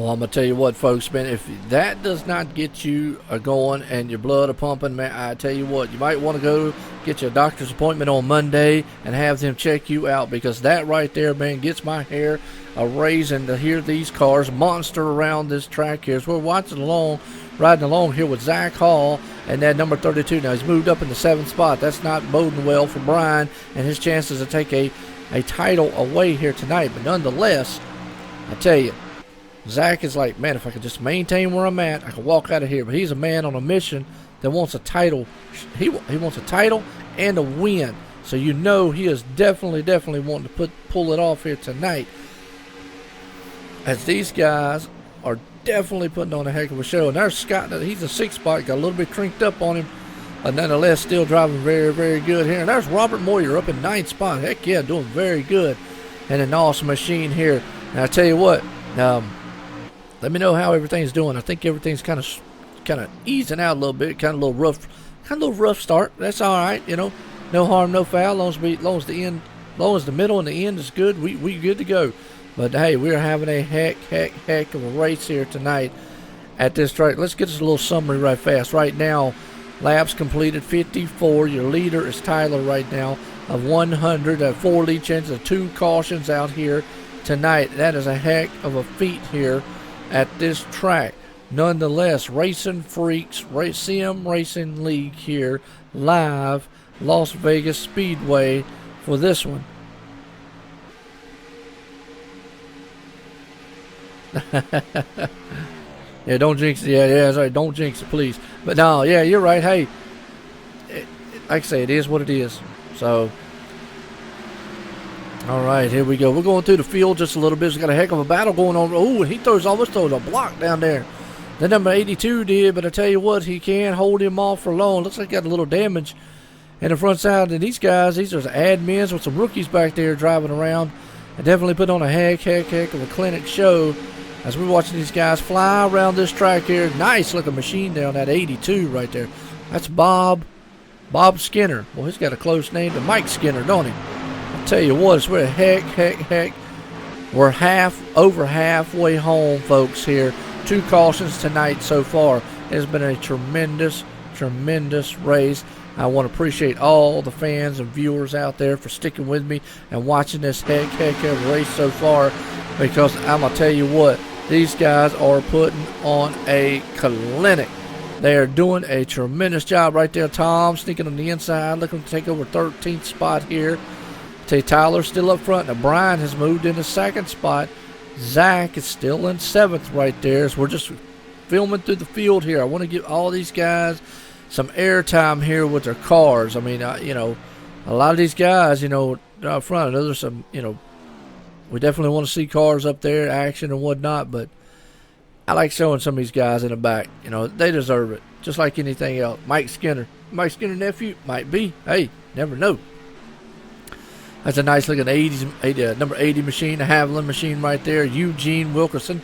Well, I'm going to tell you what, folks, man, if that does not get you going and your blood a pumping, man, I tell you what, you might want to go get your doctor's appointment on Monday and have them check you out, because that right there, man, gets my hair a-raising to hear these cars monster around this track here. As we're riding along here with Zach Hall and that number 32. Now, he's moved up in the 7th spot. That's not boding well for Brian and his chances to take a title away here tonight. But nonetheless, I tell you, Zach is like, man, if I could just maintain where I'm at, I could walk out of here. But he's a man on a mission that wants a title. He wants a title and a win. So you know he is definitely wanting to pull it off here tonight, as these guys are definitely putting on a heck of a show. And there's Scott. He's a 6th spot. Got a little bit crinked up on him. But nonetheless, still driving very, very good here. And there's Robert Moyer up in 9th spot. Heck yeah, doing very good. And an awesome machine here. And I tell you what, let me know how everything's doing. I think everything's kind of easing out a little bit. Kind of a little rough start. That's all right, you know. No harm, no foul. Long as the middle and the end is good, we good to go. But hey, we're having a heck of a race here tonight at this track. Let's get us a little summary right fast. Right now, laps completed 54. Your leader is Tyler right now of 100. 4 lead chances, 2 cautions out here tonight. That is a heck of a feat here at this track. Nonetheless, RacinFreeks Sim Racing League here, live, Las Vegas Speedway for this one. Yeah, don't jinx it. Yeah, sorry, don't jinx it, please. But no, yeah, you're right. Hey, like I say, it is what it is. So, all right, here we go. We're going through the field just a little bit. We've got a heck of a battle going on. Oh, he almost throws a block down there. The number 82 did, but I tell you what, he can't hold him off for long. Looks like he got a little damage in the front side. And these guys, these are admins with some rookies back there driving around. And definitely put on a heck of a clinic show as we're watching these guys fly around this track here. Nice looking machine down that 82 right there. That's Bob Skinner. Well, he's got a close name to Mike Skinner, don't he? I'll tell you what, it's we're heck. We're over halfway home, folks, here. 2 cautions tonight so far. It has been a tremendous race. I want to appreciate all the fans and viewers out there for sticking with me and watching this heck of a race so far, because I'm going to tell you what, these guys are putting on a clinic. They are doing a tremendous job right there. Tom sneaking on the inside, looking to take over 13th spot here. Tyler's still up front. Now Brian has moved into 2nd spot. Zach is still in 7th right there. So we're just filming through the field here. I want to give all these guys some airtime here with their cars. I mean, you know, a lot of these guys, you know, up front, I know there's some, you know, we definitely want to see cars up there, action and whatnot, but I like showing some of these guys in the back. You know, they deserve it, just like anything else. Mike Skinner nephew? Might be. Hey, never know. That's a nice looking number 80 machine, a Haviland machine right there. Eugene Wilkerson.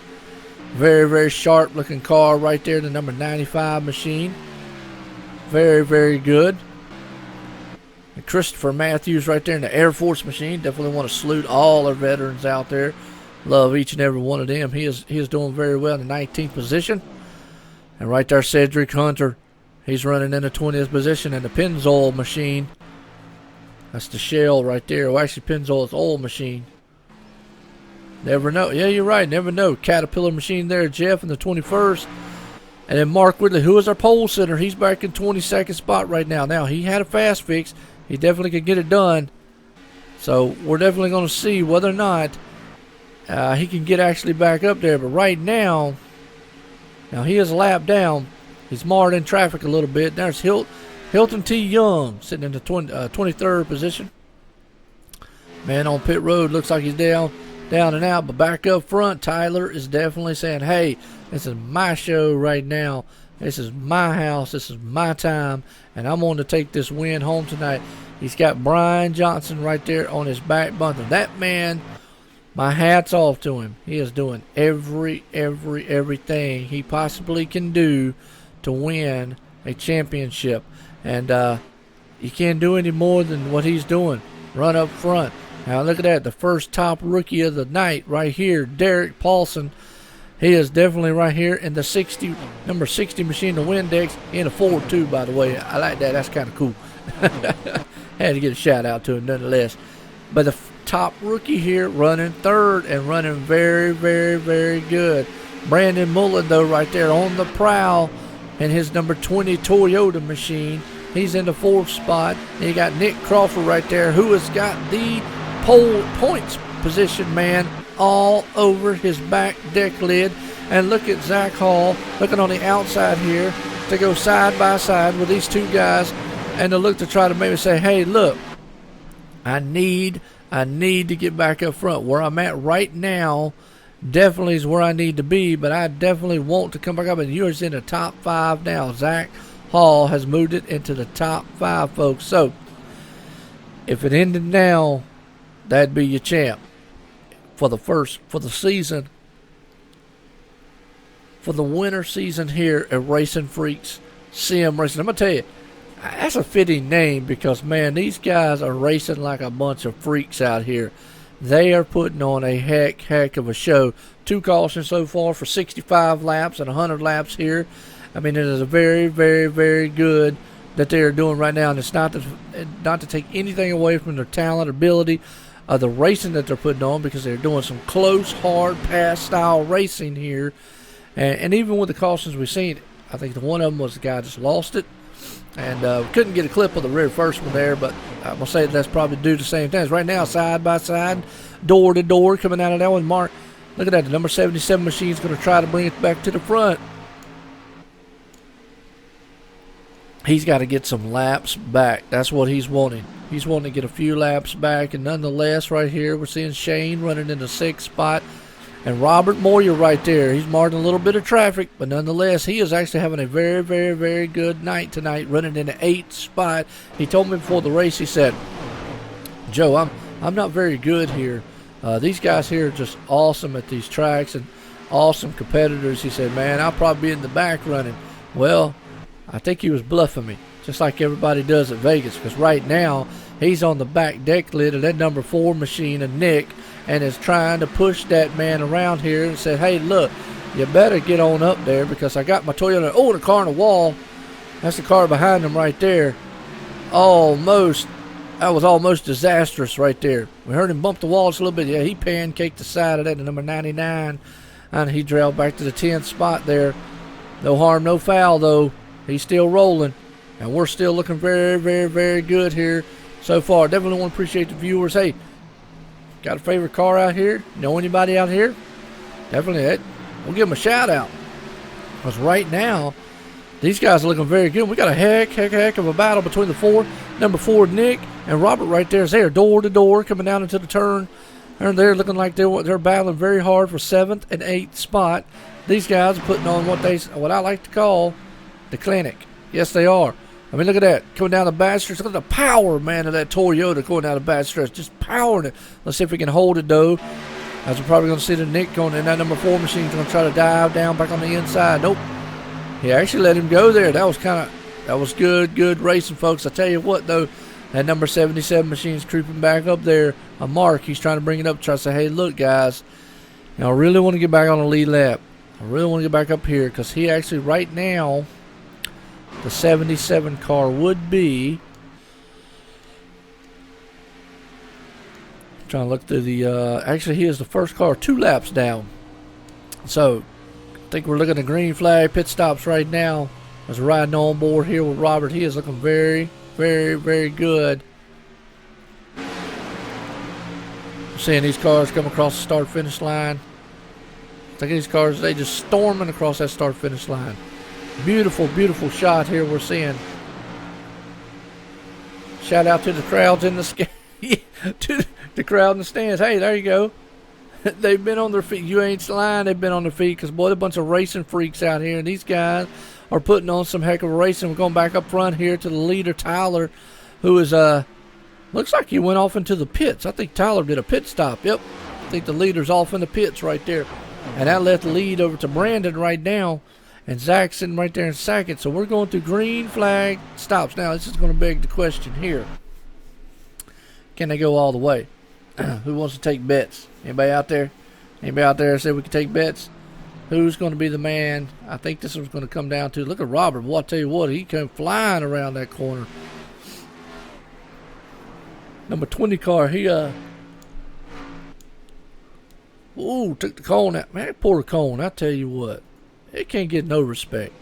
Very sharp looking car right there, the number 95 machine. Very good. And Christopher Matthews right there in the Air Force machine. Definitely want to salute all our veterans out there. Love each and every one of them. He is doing very well in the 19th position. And right there, Cedric Hunter. He's running in the 20th position in the Pennzoil machine. That's the Shell right there. Well, actually, Pennzoil's oil machine. Never know. Yeah, you're right. Never know. Caterpillar machine there, Jeff, in the 21st. And then Mark Whitley, who is our pole sitter. He's back in 22nd spot right now. Now, he had a fast fix. He definitely could get it done. So, we're definitely going to see whether or not he can get actually back up there. But right now he is a lap down. He's marred in traffic a little bit. There's Hilton T. Young sitting in the 23rd position. Man on pit road, looks like he's down and out. But back up front, Tyler is definitely saying, hey, this is my show right now. This is my house. This is my time. And I'm going to take this win home tonight. He's got Brian Johnson right there on his back bumper. That man, my hat's off to him. He is doing everything he possibly can do to win a championship. And you can't do any more than what he's doing. Run up front. Now look at that. The first top rookie of the night right here, Derek Paulson. He is definitely right here in the number 60 machine, the Windex, in a Ford too, by the way. I like that. That's kind of cool. Had to get a shout out to him nonetheless. But the top rookie here running third and running very, very, very good. Brandon Mullen, though, right there on the prowl in his number 20 Toyota machine. He's in the fourth spot. And you got Nick Crawford right there, who has got the pole points position, man, all over his back deck lid. And look at Zach Hall looking on the outside here to go side by side with these two guys and to look to try to maybe say, hey, look, I need to get back up front. Where I'm at right now definitely is where I need to be, but I definitely want to come back up. And you're in the top 5 now. Zach Hall has moved it into the top 5, folks. So if it ended now, that'd be your champ for the season, for the winter season here at RacinFreeks Sim Racing. I'm going to tell you, that's a fitting name because, man, these guys are racing like a bunch of freaks out here. They are putting on a heck of a show. 2 cautions so far for 65 laps and 100 laps here. I mean, it is a very, very, very good that they are doing right now. And it's not to take anything away from their talent, ability, the racing that they're putting on, because they're doing some close, hard pass style racing here. And even with the cautions we've seen, I think one of them was the guy just lost it. And couldn't get a clip of the very first one there, but I'm going to say that's probably due to the same things. Right now, side by side, door to door, coming out of that one. Mark, look at that. The number 77 machine's going to try to bring it back to the front. He's got to get some laps back. That's what he's wanting. He's wanting to get a few laps back. And nonetheless, right here, we're seeing Shane running in the 6th spot. And Robert Moyer right there. He's marking a little bit of traffic, but nonetheless, he is actually having a very, very, very good night tonight, running in the 8th spot. He told me before the race, he said, Joe, I'm not very good here. These guys here are just awesome at these tracks and awesome competitors. He said, man, I'll probably be in the back running. Well, I think he was bluffing me, just like everybody does at Vegas, because right now, he's on the back deck lid of that number 4 machine of Nick, and is trying to push that man around here and say, hey, look, you better get on up there because I got my Toyota. Oh, the car on the wall. That's the car behind him right there. Almost. That was almost disastrous right there. We heard him bump the wall just a little bit. Yeah, he pancaked the side of that, the number 99, and he drilled back to the 10th spot there. No harm, no foul, though. He's still rolling, and we're still looking very, very, very good here so far. Definitely want to appreciate the viewers. Hey, got a favorite car out here? Know anybody out here? Definitely, we'll give them a shout out. Because right now, these guys are looking very good. We got a heck of a battle between the number 4 Nick and Robert right there. They're door to door coming down into the turn. And they're looking like they're battling very hard for 7th and 8th spot. These guys are putting on what I like to call the clinic. Yes, they are. I mean, look at that. Coming down the back stretch. Look at the power, man, of that Toyota going down the back stretch. Just powering it. Let's see if we can hold it, though. As we're probably going to see the Nick going in. That number 4 machine's going to try to dive down back on the inside. Nope. He actually let him go there. That was good racing, folks. I tell you what, though, that number 77 machine's creeping back up there. Mark, he's trying to bring it up, try to say, hey, look, guys, I really want to get back on the lead lap. I really want to get back up here because he actually, right now, the 77 car would be, trying to look through the, actually he is the first car 2 laps down. So I think we're looking at green flag pit stops right now as we're riding on board here with Robert. He is looking very, very, very good. Seeing these cars come across the start finish line. I think these cars, they just storming across that start finish line. Beautiful, beautiful shot here we're seeing. Shout out to the crowds in the to the crowd in the stands. Hey, there you go. They've been on their feet. You ain't lying. They've been on their feet because, boy, a bunch of racing freaks out here. And these guys are putting on some heck of a racing. We're going back up front here to the leader, Tyler, who is, looks like he went off into the pits. I think Tyler did a pit stop. Yep. I think the leader's off in the pits right there. And that left the lead over to Brandon right now. And Zach's sitting right there in second. So we're going through green flag stops. Now, this is going to beg the question here. Can they go all the way? Who wants to take bets? Anybody out there? Anybody out there say we can take bets? who's going to be the man. I think this is going to come down to, look at Robert. Boy, I tell you what, he came flying around that corner. Number 20 car, he took the cone out. Man, poor cone, I tell you what. It can't get no respect.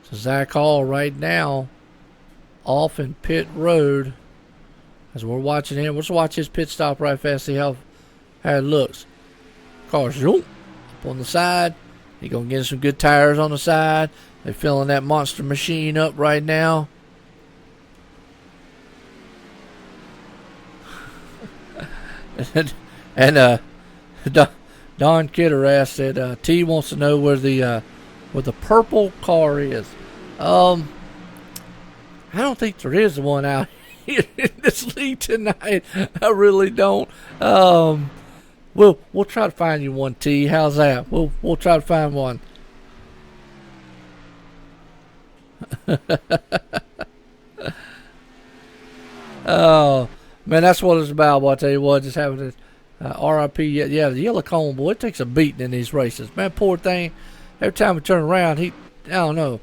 So Zach Hall right now off in pit road as we're watching him. Let's watch his pit stop right fast, see how it looks. Car's zoom up on the side. He's going to get some good tires on the side. They're filling that monster machine up right now. and Don Kidder asked that T wants to know where the purple car is. I don't think there is one out here in this league tonight. I really don't. We'll try to find you one, T. How's that? We'll try to find one. Oh man, that's what it's about. Boy, I tell you what, just having this RIP. Yeah, the yellow cone, boy, it takes a beating in these races. Man, poor thing. Every time we turn around, I don't know.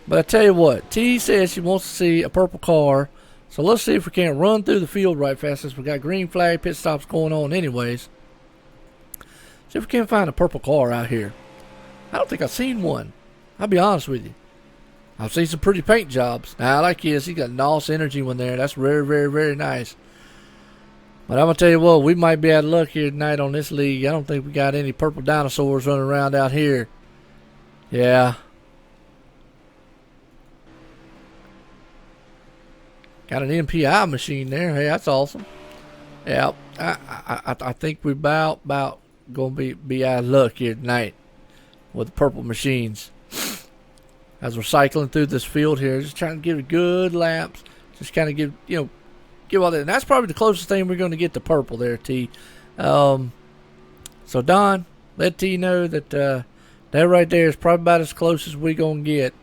But I tell you what, T says she wants to see a purple car. So let's see if we can't run through the field right fast, since we got green flag pit stops going on anyways. See if we can't find a purple car out here. I don't think I've seen one. I'll be honest with you. I've seen some pretty paint jobs. Now, I like his. He got NOS energy one there. That's very, very, very nice. But I'm going to tell you what, we might be out of luck here tonight on this league. I don't think we got any purple dinosaurs running around out here. Yeah. Got an MPI machine there. Hey, that's awesome. Yeah, I think we're about going to be out of luck here tonight with the purple machines. As we're cycling through this field here, just trying to give it good laps. Just kind of give all that. And that's probably the closest thing we're going to get to purple there, T. So, Don, let T know that that right there is probably about as close as we're going to get.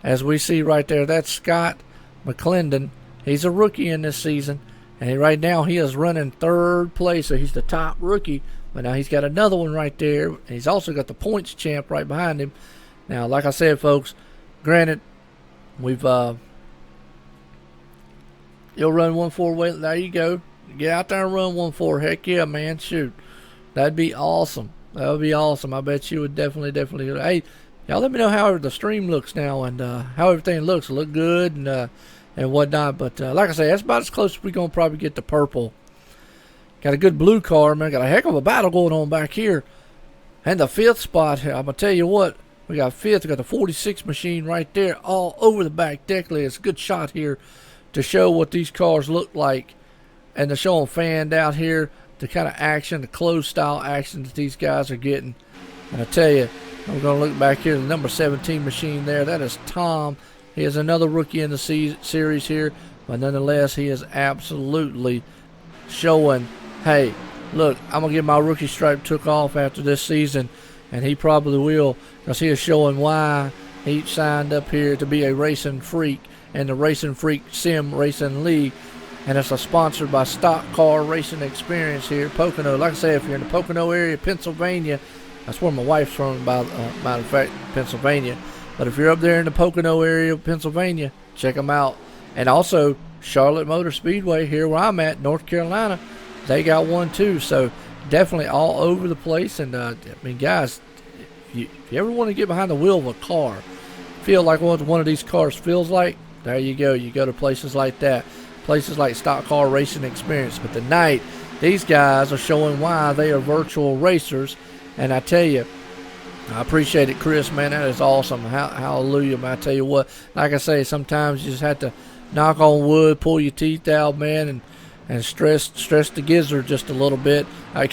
As we see right there, that's Scott McClendon. He's a rookie in this season. And right now he is running third place, so he's the top rookie. But now he's got another one right there. And he's also got the points champ right behind him. Now, like I said, folks, granted, we've you'll run 1.4. There you go. Get out there and run 1.4. Heck yeah, man. Shoot. That'd be awesome. That would be awesome. I bet you would definitely. Hey, y'all let me know how the stream looks now and how everything looks. Look good and whatnot. But like I say, that's about as close as we're going to probably get to purple. Got a good blue car, man. Got a heck of a battle going on back here. And the fifth spot here, I'm going to tell you what. We got fifth. We got the 46 machine right there all over the back deck. It's a good shot here to show what these cars look like and to show them fanned out here, the kind of action, the closed style action that these guys are getting. And I tell you, I'm going to look back here, the number 17 machine there. That is Tom. He is another rookie in the series here, but nonetheless, he is absolutely showing, hey, look, I'm going to get my rookie stripe took off after this season, and he probably will, because he is showing why he signed up here to be a racing freak in the RacinFreeks Sim Racing League. And it's sponsored by Stock Car Racing Experience here, Pocono. Like I said, if you're in the Pocono area, Pennsylvania, that's where my wife's from, by matter of fact, Pennsylvania. But if you're up there in the Pocono area of Pennsylvania, check them out. And also, Charlotte Motor Speedway, here where I'm at, North Carolina, they got one too. So definitely all over the place. And I mean, guys, if you ever want to get behind the wheel of a car, feel like what one of these cars feels like, there you go. You go to places like that, places like Stock Car Racing Experience. But tonight, these guys are showing why they are virtual racers. And I tell you, I appreciate it, Chris, man. That is awesome. Hallelujah, man. I tell you what, like I say, sometimes you just have to knock on wood, pull your teeth out, man, and stress the gizzard just a little bit, I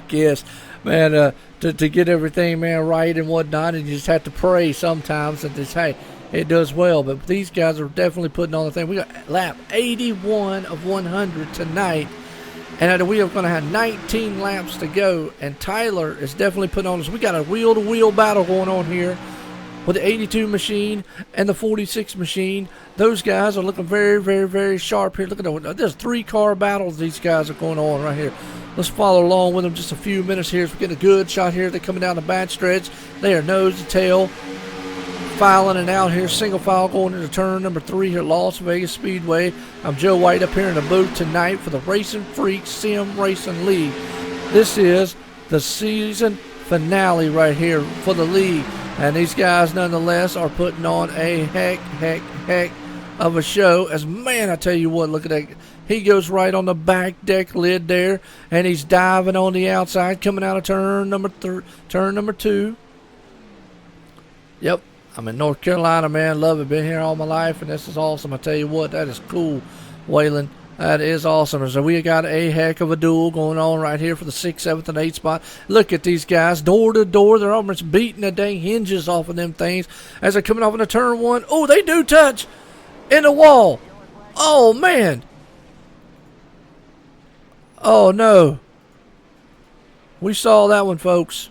guess, man, to get everything, man, right and whatnot. And you just have to pray sometimes and just, hey, it does well. But these guys are definitely putting on the thing. We got lap 81 of 100 tonight. And we are going to have 19 laps to go. And Tyler is definitely putting on us. We got a wheel-to-wheel battle going on here. with the 82 machine and the 46 machine. Those guys are looking very, very, very sharp here. Look at that. There's 3-car battles these guys are going on right here. Let's follow along with them just a few minutes here. As we get a good shot here. They're coming down the back stretch. They are nose to tail, filing and out here. Single file going into turn number 3 here at Las Vegas Speedway. I'm Joe White up here in the booth tonight for the RacinFreeks Sim Racing League. This is the season finale right here for the league. And these guys nonetheless are putting on a heck of a show. As man, I tell you what, look at that. He goes right on the back deck lid there, and he's diving on the outside, coming out of turn number 2. Yep, I'm in North Carolina, man. Love it. Been here all my life, and this is awesome. I tell you what, that is cool, Waylon. That is awesome. So we got a heck of a duel going on right here for the 6th, 7th, and 8th spot. Look at these guys, door to door. They're almost beating the dang hinges off of them things as they're coming off into turn 1. Oh, they do touch in the wall. Oh, man. Oh, no. We saw that one, folks.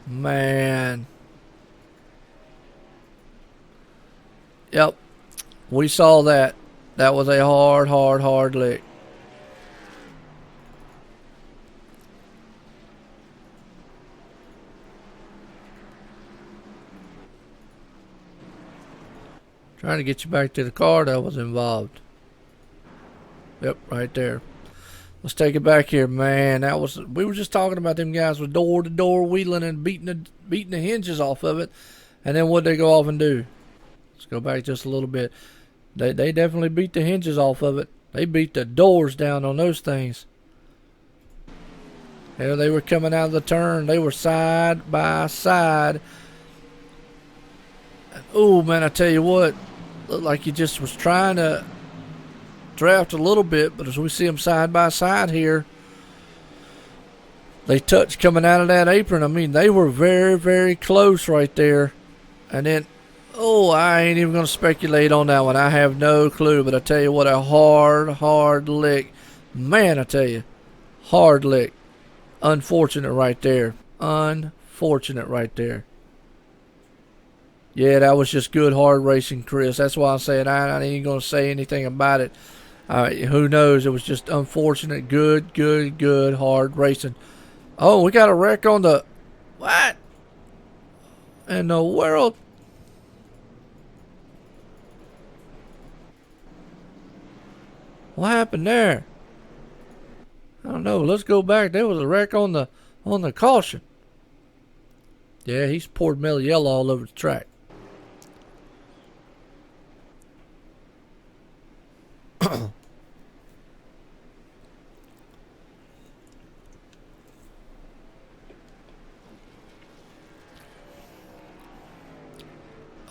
Man. Yep. We saw that. That was a hard lick. Trying to get you back to the car that was involved. Yep, right there. Let's take it back here, man. That was, we were just talking about them guys with door to door wheeling and beating the hinges off of it. And then what'd they go off and do? Let's go back just a little bit. They definitely beat the hinges off of it. They beat the doors down on those things. Here they were coming out of the turn. They were side by side. Oh, man, I tell you what. Looked like he just was trying to draft a little bit, but as we see them side by side here, they touched coming out of that apron. I mean, they were very, very close right there. And then, oh, I ain't even going to speculate on that one. I have no clue, but I tell you what, a hard lick. Man, I tell you, hard lick. Unfortunate right there. Unfortunate right there. Yeah, that was just good hard racing, Chris. That's why I'm saying I ain't going to say anything about it. Who knows? It was just unfortunate. Good hard racing. Oh, we got a wreck on the... What in the world? What happened there? I don't know. Let's go back. There was a wreck on the caution. Yeah, he's poured Mellow Yellow all over the track.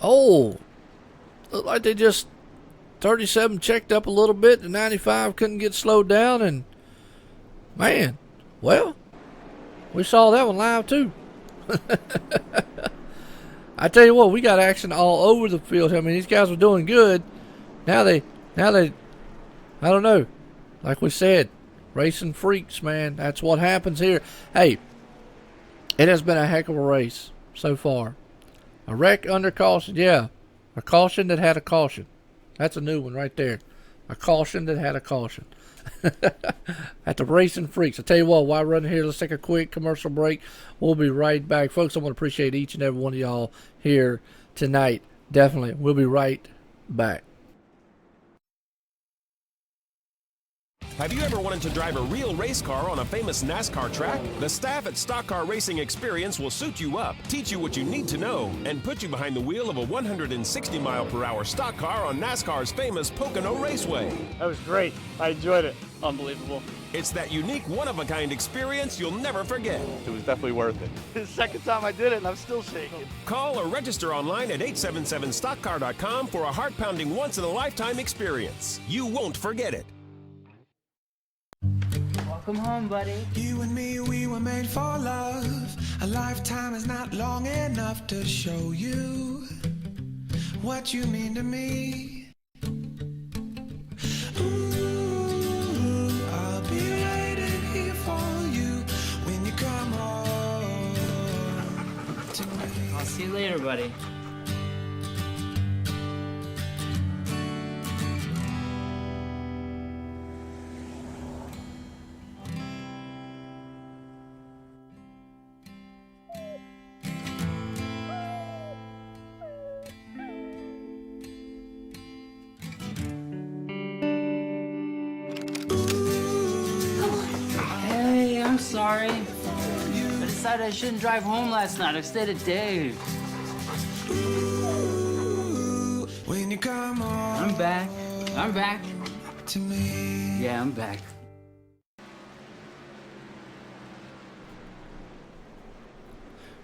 Oh, looked like they just 37 checked up a little bit. The 95 couldn't get slowed down, and man, well, we saw that one live too. I tell you what, we got action all over the field. I mean, these guys were doing good. Now they, I don't know. Like we said, racing freaks, man. That's what happens here. Hey, it has been a heck of a race so far. A wreck under caution, yeah. A caution that had a caution. That's a new one right there. A caution that had a caution. At the Racing Freaks. I tell you what, while we're running here, let's take a quick commercial break. We'll be right back. Folks, I want to appreciate each and every one of y'all here tonight. Definitely. We'll be right back. Have you ever wanted to drive a real race car on a famous NASCAR track? The staff at Stock Car Racing Experience will suit you up, teach you what you need to know, and put you behind the wheel of a 160-mile-per-hour stock car on NASCAR's famous Pocono Raceway. That was great. I enjoyed it. Unbelievable. It's that unique, one-of-a-kind experience you'll never forget. It was definitely worth it. The second time I did it, and I'm still shaking. Call or register online at 877stockcar.com for a heart-pounding, once-in-a-lifetime experience. You won't forget it. Welcome home, buddy. You and me, we were made for love. A lifetime is not long enough to show you what you mean to me. Ooh, I'll be waiting here for you when you come home to me. I'll see you later, buddy. Hey, I'm sorry. I decided I shouldn't drive home last night. I stayed at Dave's. When you come on I'm back. I'm back. to me. Yeah, I'm back.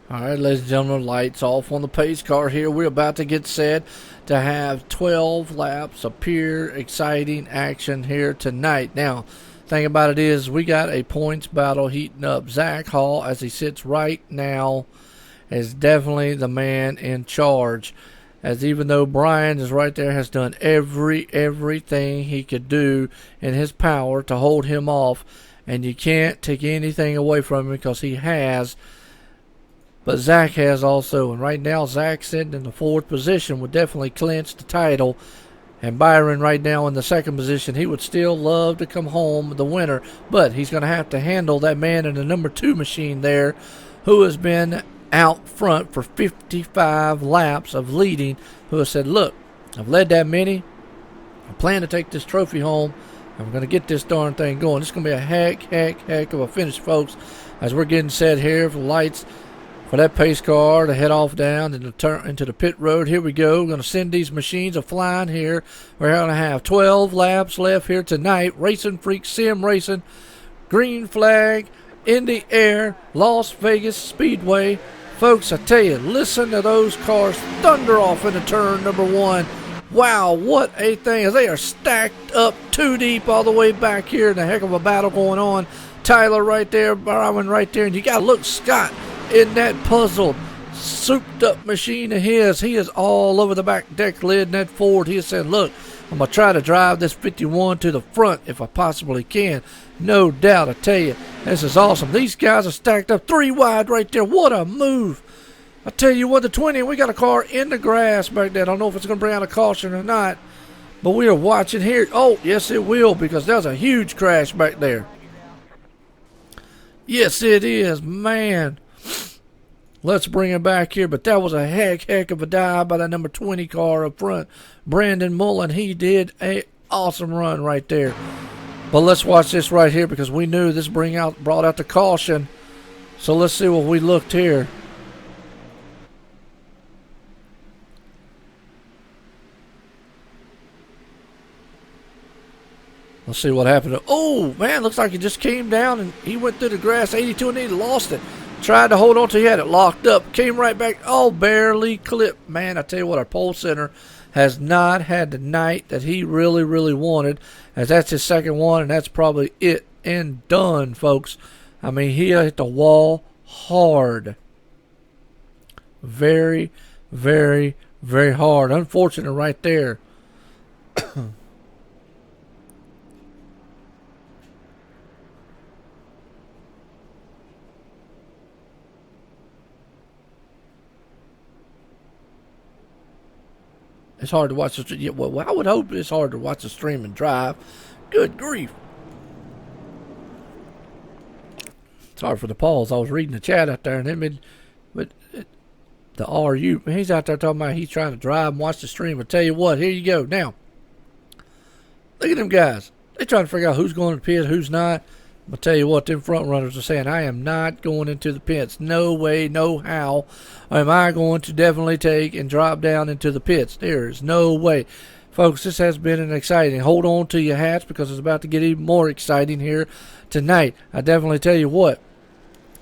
All right, ladies and gentlemen, lights off on the pace car here. We're about to get set to have 12 laps of pure exciting action here tonight. Now, thing about it is we got a points battle heating up. Zach Hall, as he sits right now, is definitely the man in charge. As even though Brian is right there, has done everything he could do in his power to hold him off, and you can't take anything away from him because he has. But Zach has also, and right now Zach's sitting in the 4th position, would definitely clinch the title. And Byron right now in the 2nd position. He would still love to come home the winner, but he's going to have to handle that man in the number 2 machine there, who has been out front for 55 laps of leading, who has said, look, I've led that many. I plan to take this trophy home. I'm going to get this darn thing going. It's going to be a heck of a finish, folks, as we're getting set here for the lights for that pace car to head off down and to turn into the pit road. Here we go. We're going to send these machines a-flying here. We're going to have 12 laps left here tonight. RacinFreeks Sim Racing. Green flag in the air. Las Vegas Speedway. Folks, I tell you, listen to those cars thunder off into turn number 1. Wow, what a thing. As they are stacked up 2 deep all the way back here. And a heck of a battle going on. Tyler right there, Byron right there. And you got to look, Scott, in that puzzled, souped-up machine of his. He is all over the back deck lid in that Ford. He said, look, I'm going to try to drive this 51 to the front if I possibly can. No doubt, I tell you, this is awesome. These guys are stacked up 3 wide right there. What a move. I tell you what, the 20, we got a car in the grass back there. I don't know if it's going to bring out a caution or not, but we are watching here. Oh, yes, it will, because there's a huge crash back there. Yes, it is, man. Let's bring it back here. But that was a heck of a dive by that number 20 car up front. Brandon Mullen, he did a awesome run right there. But let's watch this right here because we knew this brought out the caution. So let's see what we looked here. Let's see what happened. Oh, man, looks like he just came down and he went through the grass 82 and he lost it. Tried to hold on till he had it locked up. Came right back. Oh, barely clipped. Man, I tell you what, our pole center has not had the night that he really wanted, as that's his 2nd one, and that's probably it and done, folks. I mean, he hit the wall hard. Very hard. Unfortunate right there. It's hard to watch the stream. Well, I would hope it's hard to watch the stream and drive. Good grief. Sorry for the pause. I was reading the chat out there, and the RU, he's out there talking about he's trying to drive and watch the stream. I tell you what, here you go. Now, look at them guys. They're trying to figure out who's going to the pit, who's not. I'll tell you what, them front runners are saying, I am not going into the pits. No way, no how am I going to definitely take and drop down into the pits. There is no way. Folks, this has been an exciting. Hold on to your hats because it's about to get even more exciting here tonight. I definitely tell you what,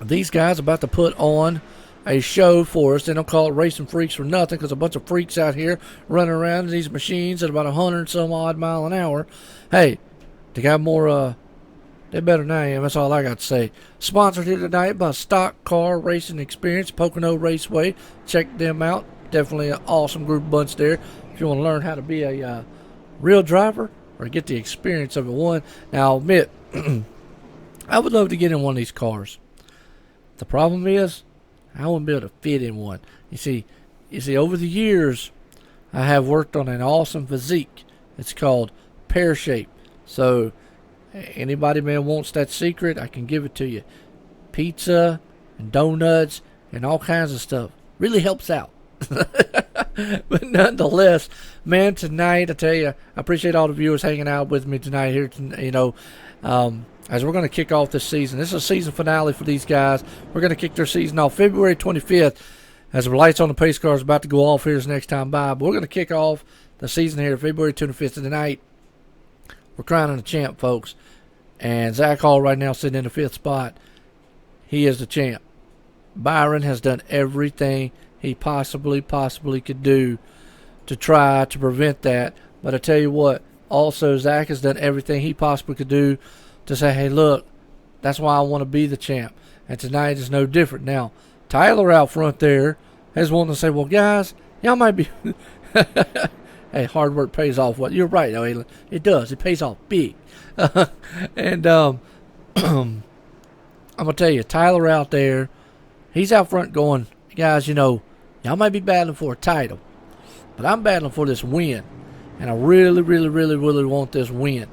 these guys are about to put on a show for us. They don't call it Racing Freaks for nothing because a bunch of freaks out here running around in these machines at about 100 some odd mile an hour. Hey, they got more, they're better than I am. That's all I got to say. Sponsored here tonight by Stock Car Racing Experience, Pocono Raceway. Check them out. Definitely an awesome group bunch there. If you want to learn how to be a real driver or get the experience of it. One, now I'll admit, I would love to get in one of these cars. The problem is, I wouldn't be able to fit in one. You see, over the years, I have worked on an awesome physique. It's called pear shape. So, anybody man wants that secret, I can give it to you. Pizza and donuts and all kinds of stuff really helps out. But nonetheless, man, tonight I tell you, I appreciate all the viewers hanging out with me tonight here. As we're going to kick off this season. This is a season finale for these guys. We're going to kick their season off February 25th. As the lights on the pace car is about to go off here this next time by, but we're going to kick off the season here February 25th. Tonight, we're crowning a champ, folks. And Zach Hall right now sitting in the 5th spot. He is the champ. Byron has done everything he possibly could do to try to prevent that. But I tell you what, also Zach has done everything he possibly could do to say, hey, look, that's why I want to be the champ. And tonight is no different. Now, Tyler out front there is wanting to say, well, guys, y'all might be... Hey, hard work pays off. What? You're right, though, it does. It pays off big. And I'm going to tell you, Tyler out there, he's out front going, guys, y'all might be battling for a title, but I'm battling for this win. And I really, really, really, really want this win.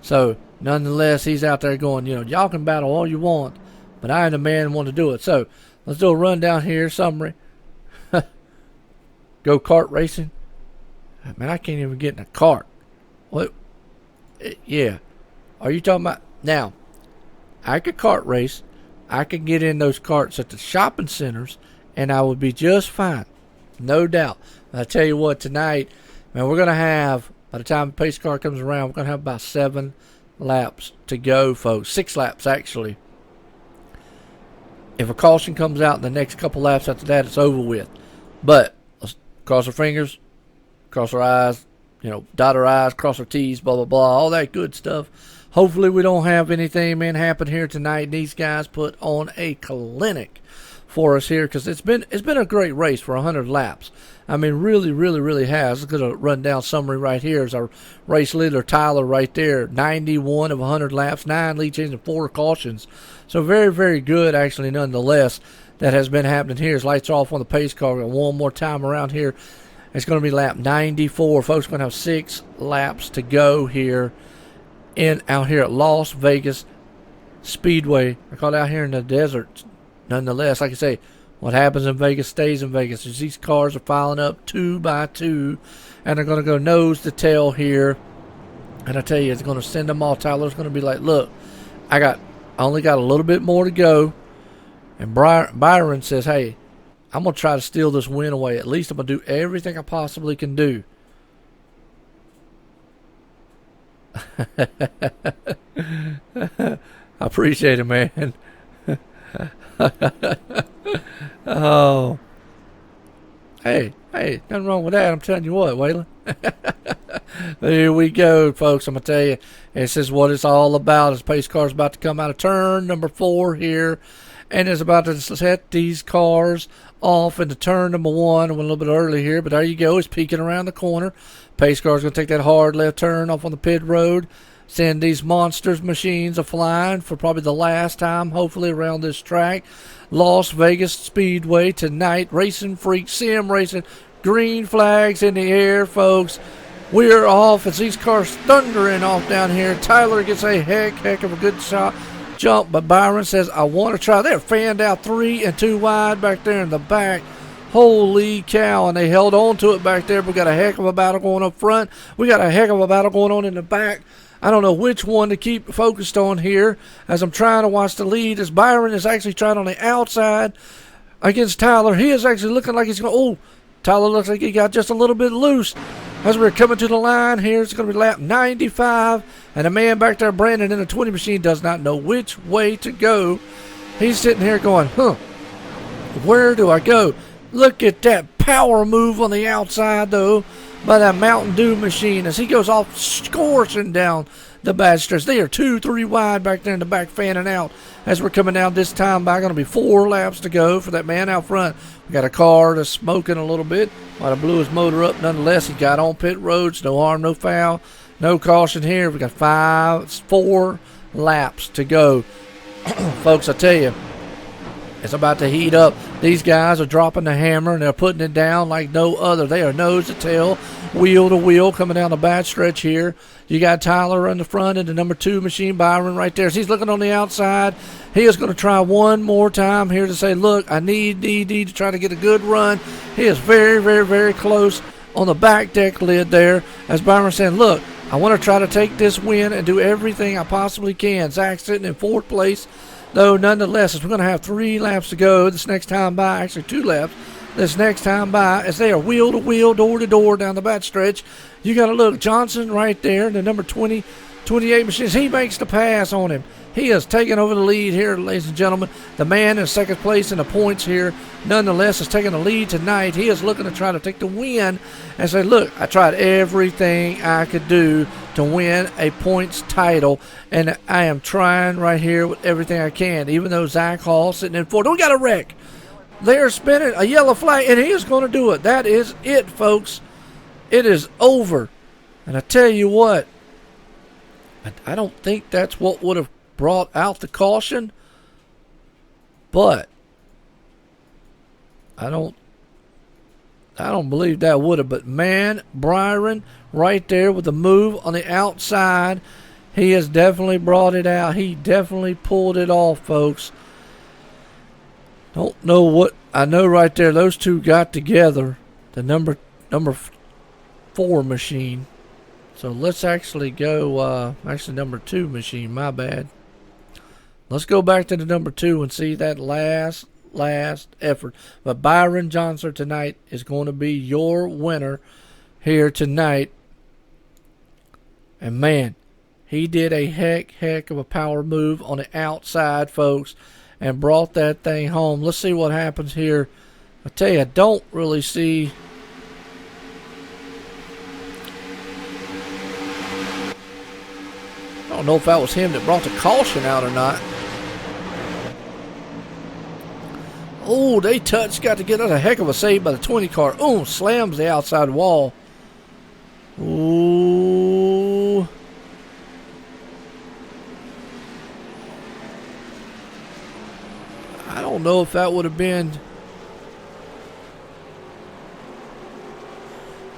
So, nonetheless, he's out there going, y'all can battle all you want, but I am the man who want to do it. So, let's do a rundown here, summary. Go-kart racing. Man, I can't even get in a cart. What? Yeah. Are you talking about... Now, I could kart race. I could get in those carts at the shopping centers, and I would be just fine. No doubt. I tell you what, tonight, man, we're going to have, by the time the pace car comes around, we're going to have about 7 laps to go, folks. 6 laps, actually. If a caution comes out in the next couple laps after that, it's over with. But let's cross our fingers, cross our eyes, dot our I's, cross our T's, blah, blah, blah, all that good stuff. Hopefully we don't have anything, man, happen here tonight. These guys put on a clinic for us here because it's been a great race for 100 laps. I mean, really, really, really has. Let's get a rundown summary right here. Is our race leader, Tyler, right there. 91 of 100 laps, 9 lead changes, and 4 cautions. So very, very good, actually, nonetheless, that has been happening here. As lights are off on the pace car. One more time around here. It's going to be lap 94. Folks, we're going to have 6 laps to go here out here at Las Vegas Speedway. I call it out here in the desert. Nonetheless, like I say, what happens in Vegas stays in Vegas. As these cars are filing up 2 by 2, and they're going to go nose to tail here. And I tell you, it's going to send them all. Tyler's going to be like, look, I only got a little bit more to go. And Byron says, hey, I'm going to try to steal this win away. At least I'm going to do everything I possibly can do. I appreciate it, man. Oh. Hey, nothing wrong with that. I'm telling you what, Waylon. Here we go, folks. I'm going to tell you, this is what it's all about. This pace car's about to come out of turn number 4 here. And it's about to set these cars off into turn number 1. I went a little bit early here, but there you go. It's peeking around the corner. Pace car's going to take that hard left turn off on the pit road. Send these monsters machines a-flying for probably the last time, hopefully, around this track. Las Vegas Speedway tonight. RacinFreeks Sim Racing. Green flags in the air, folks. We're off as these cars thundering off down here. Tyler gets a heck of a good shot. Jump, but Byron says, I want to try. They're fanned out 3 and 2 wide back there in the back. Holy cow, and they held on to it back there. We got a heck of a battle going up front. We got a heck of a battle going on in the back. I don't know which one to keep focused on here as I'm trying to watch the lead. As Byron is actually trying on the outside against Tyler. He is actually looking like he's going, oh, Tyler looks like he got just a little bit loose. As we're coming to the line here, it's going to be lap 95. And the man back there, Brandon, in the 20 machine does not know which way to go. He's sitting here going, where do I go? Look at that power move on the outside, though, by that Mountain Dew machine as he goes off scorching down the bad stretch. They are 2-3 wide back there in the back, fanning out as we're coming down this time by. Going to be 4 laps to go for that man out front. We got a car that's smoking a little bit. Might have blew his motor up. Nonetheless, he got on pit roads. No harm, no foul. No caution here. We got 4 laps to go. Folks, I tell you, It's about to heat up. These guys are dropping the hammer, and they're putting it down like no other. They are nose to tail, wheel to wheel, coming down the back stretch here. You got Tyler in the front and the number 2 machine, Byron, right there. So he's looking on the outside. He is going to try one more time here to say, look, I need to try to get a good run. He is very, very, very close on the back deck lid there. As Byron saying, look, I want to try to take this win and do everything I possibly can. Zach sitting in 4th place. Though, nonetheless, as we're going to have 3 laps to go this next time by, actually 2 laps, this next time by, as they are wheel to wheel, door to door down the back stretch. You got to look, Johnson right there, the number 28 machines. He makes the pass on him. He is taking over the lead here, ladies and gentlemen. The man in 2nd place in the points here, nonetheless, is taking the lead tonight. He is looking to try to take the win and say, look, I tried everything I could do to win a points title, and I am trying right here with everything I can, even though Zach Hall sitting in 4th. We got a wreck. They're spinning a yellow flag, and he is going to do it. That is it, folks. It is over. And I tell you what, I don't think that's what would have brought out the caution, but I don't believe that would have. But man, Byron right there with the move on the outside, he has definitely brought it out. He definitely pulled it off, folks. Don't know what I know right there. Those two got together. The number 4 machine. So let's actually go. Actually, number 2 machine. My bad. Let's go back to the number 2 and see that last effort. But Byron Johnson tonight is going to be your winner here tonight. And man, he did a heck of a power move on the outside, folks, and brought that thing home. Let's see what happens here. I tell you, I don't really see. I don't know if that was him that brought the caution out or not. Oh, they touched, got to get us a heck of a save by the 20 car. Oh, slams the outside wall. Ooh. I don't know if that would have been.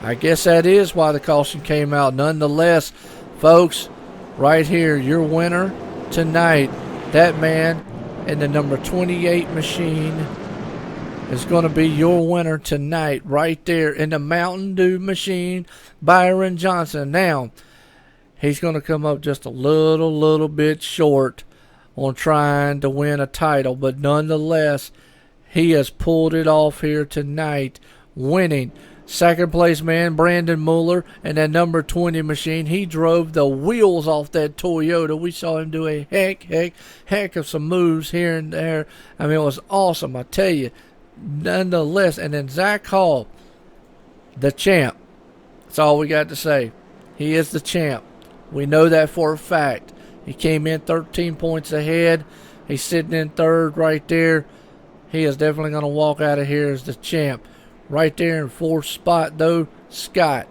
I guess that is why the caution came out. Nonetheless, folks, right here, your winner tonight, that man in the number 28 machine is going to be your winner tonight right there in the Mountain Dew machine, Byron Johnson. Now, he's going to come up just a little bit short on trying to win a title, but nonetheless, he has pulled it off here tonight, winning. Second place man, Brandon Mueller, and that number 20 machine. He drove the wheels off that Toyota. We saw him do a heck of some moves here and there. I mean, it was awesome, I tell you. Nonetheless, and then Zach Hall, the champ. That's all we got to say. He is the champ. We know that for a fact. He came in 13 points ahead. He's sitting in 3rd right there. He is definitely going to walk out of here as the champ. Right there in 4th spot, though, Scott.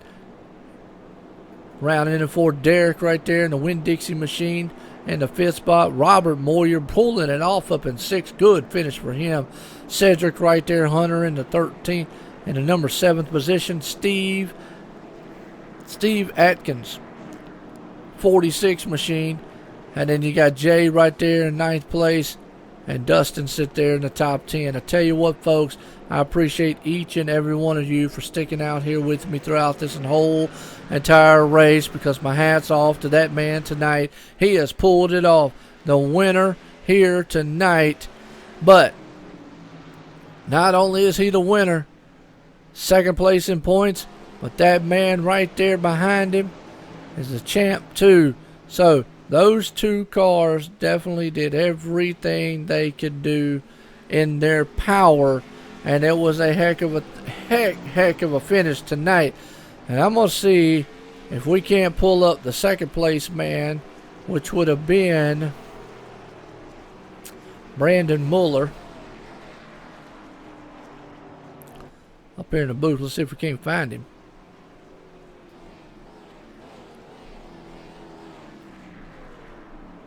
Rounding in for Derek right there in the Winn-Dixie machine. In the 5th spot, Robert Moyer pulling it off up in 6th. Good finish for him. Cedric right there, Hunter in the 13th. In the number 7th position, Steve Atkins, 46 machine. And then you got Jay right there in 9th place. And Dustin sit there in the top 10. I tell you what, folks, I appreciate each and every one of you for sticking out here with me throughout this whole entire race, because my hat's off to that man tonight. He has pulled it off. The winner here tonight. But not only is he the winner, 2nd place in points, but that man right there behind him is the champ too. So those 2 cars definitely did everything they could do in their power, and it was a heck of a finish tonight. And I'm going to see if we can't pull up the 2nd place man, which would have been Brandon Mueller. Up here in the booth, let's see if we can't find him.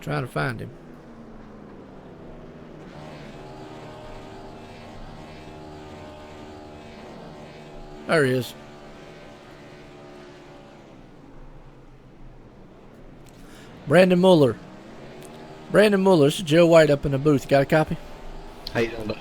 Trying to find him. There he is. Brandon Mueller. Brandon Mueller, this is Joe White up in the booth. You got a copy? How you doing, buddy?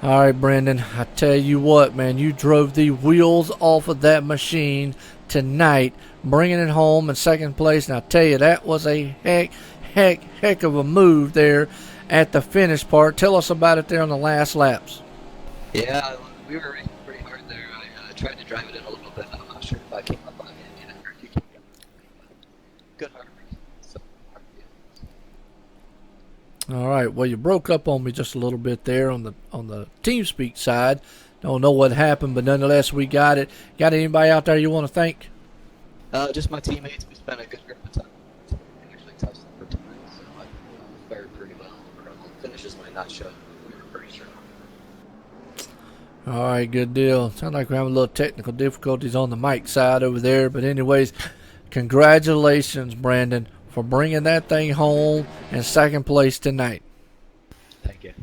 All right, Brandon, I tell you what, man, you drove the wheels off of that machine tonight, bringing it home in second place. And I tell you, that was a heck of a move there at the finish part. Tell us about it there on the last laps. Yeah, we were racing pretty hard there. I tried to drive it in a little bit. I'm not sure if I came up on it. You keep going. Good hard racing. So hard to get. All right, well, you broke up on me just a little bit there on the TeamSpeak side. Don't know what happened, but nonetheless, we got it. Got anybody out there you want to thank? Just my teammates. We spent a good grip of time. We actually touched them for time, so I fared pretty well. Finishes might not show. We were pretty sure. All right, good deal. Sounds like we're having a little technical difficulties on the mic side over there. But anyways, congratulations, Brandon, for bringing that thing home in second place tonight. Thank you.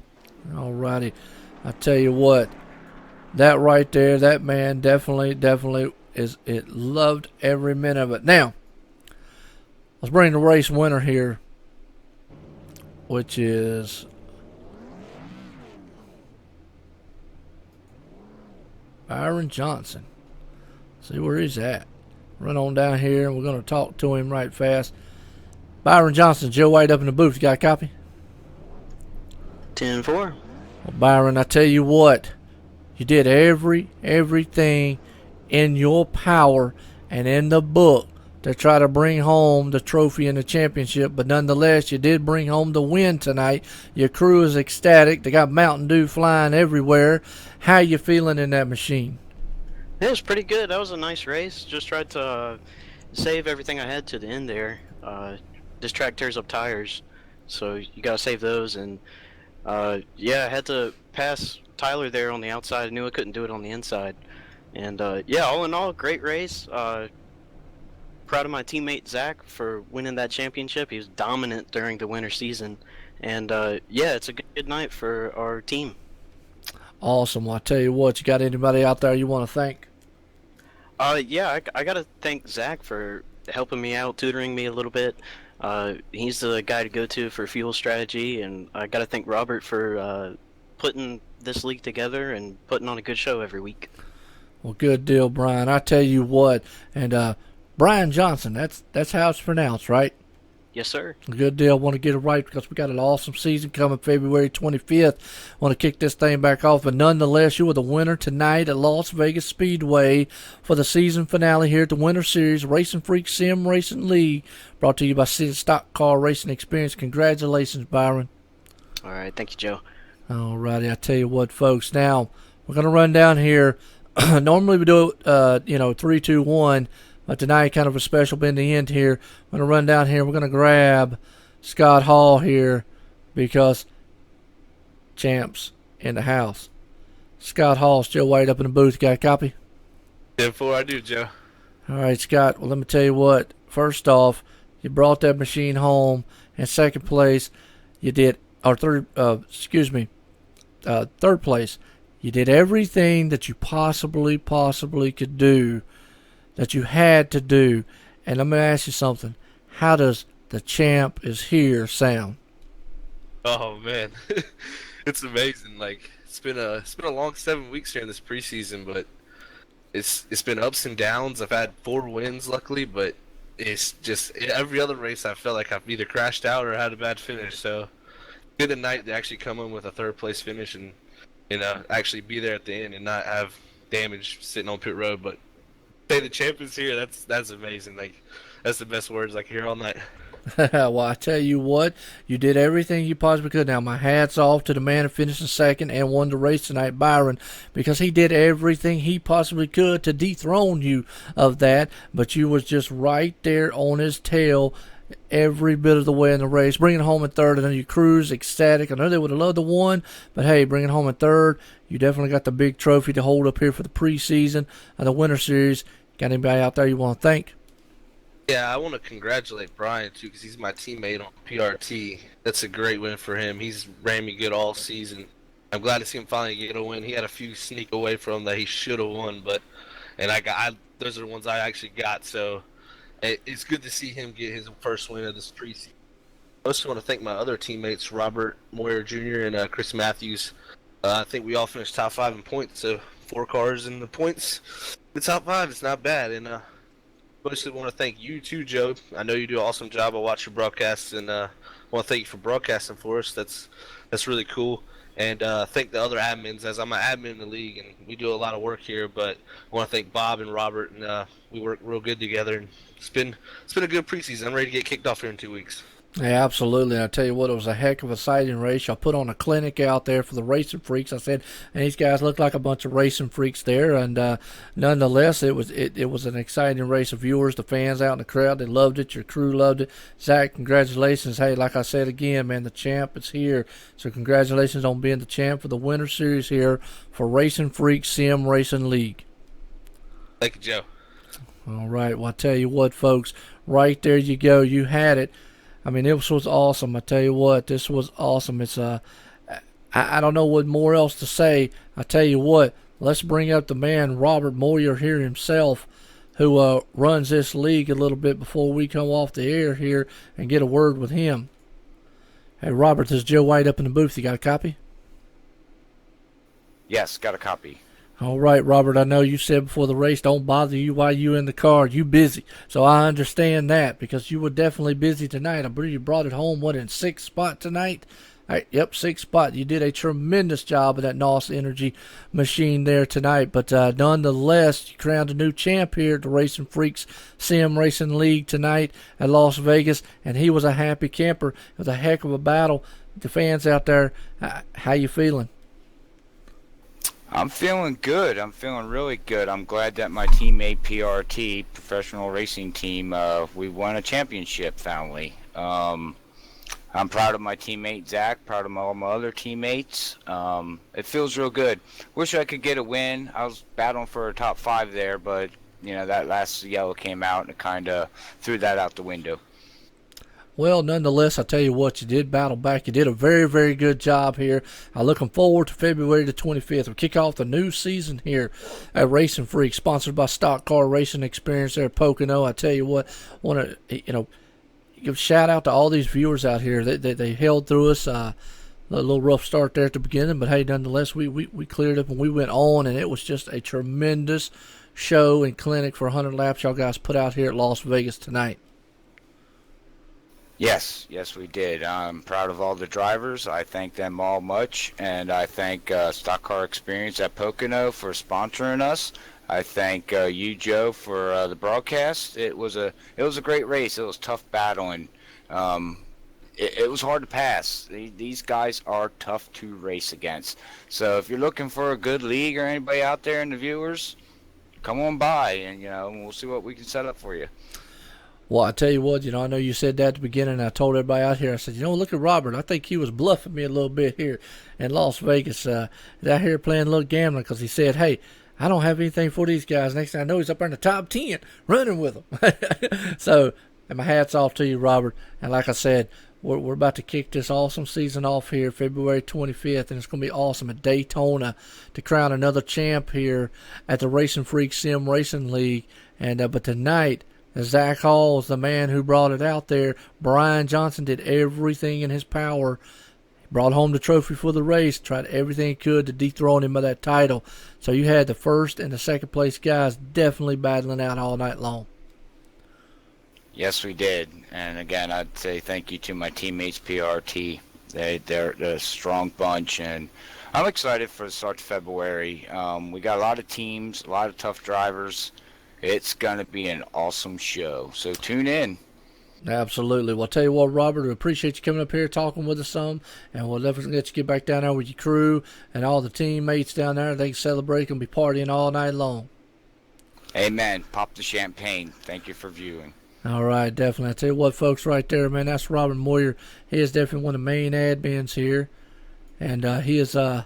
All righty. I tell you what, that right there, that man definitely loved every minute of it. Now, let's bring the race winner here, which is Byron Johnson. See where he's at. Run on down here, and we're going to talk to him right fast. Byron Johnson, Joe White up in the booth. You got a copy? 10-4. Well, Byron, I tell you what, you did everything in your power and in the book to try to bring home the trophy and the championship, but nonetheless, you did bring home the win tonight. Your crew is ecstatic. They got Mountain Dew flying everywhere. How you feeling in that machine? It was pretty good. That was a nice race. Just tried to save everything I had to the end there. This track tears up tires, so you gotta save those. And yeah, I had to pass Tyler there on the outside. I knew I couldn't do it on the inside. And yeah, all in all, great race. Proud of my teammate Zach for winning that championship. He was dominant during the winter season. And yeah, it's a good night for our team. Awesome. Well, I tell you what, you got anybody out there you want to thank? Yeah, I gotta thank Zach for helping me out, tutoring me a little bit. He's the guy to go to for fuel strategy, and I gotta thank Robert for putting this league together and putting on a good show every week. Well, good deal, Brian. I tell you what, and Brian Johnson, that's how it's pronounced, right? Yes, sir. Good deal. Want to get it right because we got an awesome season coming February 25th. Want to kick this thing back off, but nonetheless, you were the winner tonight at Las Vegas Speedway for the season finale here at the Winter Series RacinFreeks Sim Racing League, brought to you by Stock Car Racing Experience. Congratulations, Byron. All right, thank you, Joe. All righty, I tell you what, folks. Now we're gonna run down here. Normally we do it, 3, 2, 1. But tonight, kind of a special bit in the end here. I'm going to run down here. We're going to grab Scott Hall here because champs in the house. Scott Hall still waiting up in the booth. Got a copy? 10-4, I do, Joe. All right, Scott. Well, let me tell you what. First off, you brought that machine home. In second place, you did, or third place, you did everything that you possibly could do, that you had to do. And let me ask you something. How does the champ is here sound? Oh man, it's amazing. Like it's been a long 7 weeks here in this preseason, but it's been ups and downs. I've had 4 wins luckily, but it's just every other race I felt like I've either crashed out or had a bad finish. So good tonight to actually come in with a 3rd place finish and actually be there at the end and not have damage sitting on pit road, but say the champ is here. That's amazing. Like that's the best words I can hear all night. Well, I tell you what, you did everything you possibly could. Now, my hat's off to the man who finished in second and won the race tonight, Byron, because he did everything he possibly could to dethrone you of that. But you was just right there on his tail every bit of the way in the race, bringing home in 3rd. I know your crew's ecstatic. I know they would have loved to won, but hey, bringing home in 3rd, you definitely got the big trophy to hold up here for the preseason and the Winter Series. Got anybody out there you want to thank? Yeah, I want to congratulate Brian too, because he's my teammate on PRT. That's a great win for him. He's ran me good all season, I'm glad to see him finally get a win. He had a few sneak away from that he should have won, and those are the ones I actually got. So it's good to see him get his first win of this preseason. I also want to thank my other teammates, Robert Moyer Jr. and Chris Matthews. I think we all finished top 5 in points, so 4 cars in the points. The top 5 is not bad, and mostly want to thank you too, Joe. I know you do an awesome job. I watch your broadcasts, and want to thank you for broadcasting for us. That's really cool. And thank the other admins, as I'm an admin in the league, and we do a lot of work here. But I want to thank Bob and Robert, and we work real good together. And it's been a good preseason. I'm ready to get kicked off here in 2 weeks. Yeah, absolutely. And I tell you what, it was a heck of a exciting race. I put on a clinic out there for the Racing Freaks. I said, and these guys look like a bunch of racing freaks there. And nonetheless, it was an exciting race of viewers, the fans out in the crowd. They loved it. Your crew loved it. Zach, congratulations. Hey, like I said again, man, the champ is here. So congratulations on being the champ for the Winter Series here for RacinFreeks Sim Racing League. Thank you, Joe. All right. Well, I tell you what, folks, right there you go. You had it. I mean, this was awesome. I tell you what, this was awesome. It's I don't know what more else to say. I tell you what, let's bring up the man, Robert Moyer here himself, who runs this league a little bit before we come off the air here and get a word with him. Hey, Robert, this is Joe White up in the booth. You got a copy? Yes, got a copy. All right, Robert, I know you said before the race, don't bother you while you in the car. You busy. So I understand that because you were definitely busy tonight. I believe you brought it home, in 6th spot tonight? All right, yep, 6th spot. You did a tremendous job of that NOS Energy machine there tonight. But nonetheless, you crowned a new champ here at the RacinFreeks Sim Racing League tonight at Las Vegas, and he was a happy camper. It was a heck of a battle. The fans out there, how you feeling? I'm feeling good. I'm feeling really good. I'm glad that my teammate PRT, Professional Racing Team, we won a championship finally. I'm proud of my teammate Zach, proud of all my other teammates. It feels real good. Wish I could get a win. I was battling for a top 5 there, but that last yellow came out and it kind of threw that out the window. Well, nonetheless, I tell you what, you did battle back. You did a very, very good job here. I'm looking forward to February the 25th. We'll kick off the new season here at RacinFreeks, sponsored by Stock Car Racing Experience there at Pocono. I tell you what, want to give a shout out to all these viewers out here. They held through us. A little rough start there at the beginning, but hey, nonetheless, we cleared up and we went on, and it was just a tremendous show and clinic for 100 laps y'all guys put out here at Las Vegas tonight. Yes, we did. I'm proud of all the drivers. I thank them all much, and I thank Stock Car Experience at Pocono for sponsoring us. I thank you, Joe, for the broadcast. It was a great race. It was tough battling. It was hard to pass. These guys are tough to race against. So if you're looking for a good league or anybody out there in the viewers, come on by, and we'll see what we can set up for you. Well, I tell you what, I know you said that at the beginning, and I told everybody out here, I said, look at Robert. I think he was bluffing me a little bit here in Las Vegas. He's out here playing a little gambling because he said, hey, I don't have anything for these guys. Next thing I know, he's up there in the top 10 running with them. So, and my hat's off to you, Robert. And like I said, we're about to kick this awesome season off here February 25th, and it's going to be awesome at Daytona to crown another champ here at the RacinFreeks Sim Racing League. And but tonight, Zach Hall is the man who brought it out there. Brian Johnson did everything in his power. He brought home the trophy for the race, tried everything he could to dethrone him of that title. So you had the first and the second place guys definitely battling out all night long. Yes, we did. And again, I'd say thank you to my teammates, PRT. They're a strong bunch, and I'm excited for the start of February. We got a lot of teams, a lot of tough drivers. It's going to be an awesome show, so tune in. Absolutely. Well, I'll tell you what, Robert, we appreciate you coming up here talking with us some, and we'll definitely let you get back down there with your crew and all the teammates down there. They can celebrate and be partying all night long. Amen. Pop the champagne. Thank you for viewing. All right, definitely. I tell you what, folks, right there, man, that's Robert Moyer. He is definitely one of the main admins here, and he's I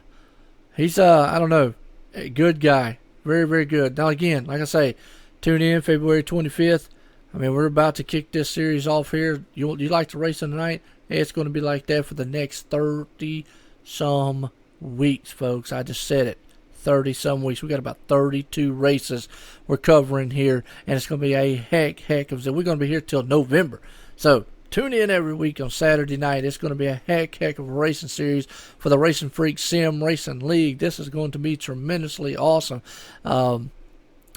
don't know, a good guy. Very, very good. Now, again, like I say, tune in February 25th. I mean, we're about to kick this series off here. You like to race tonight? It's going to be like that for the next 30-some weeks, folks. I just said it. 30-some weeks. We got about 32 races we're covering here, and it's going to be a heck of it. We're going to be here till November. So tune in every week on Saturday night. It's going to be a heck of a racing series for the RacinFreeks Sim Racing League. This is going to be tremendously awesome. I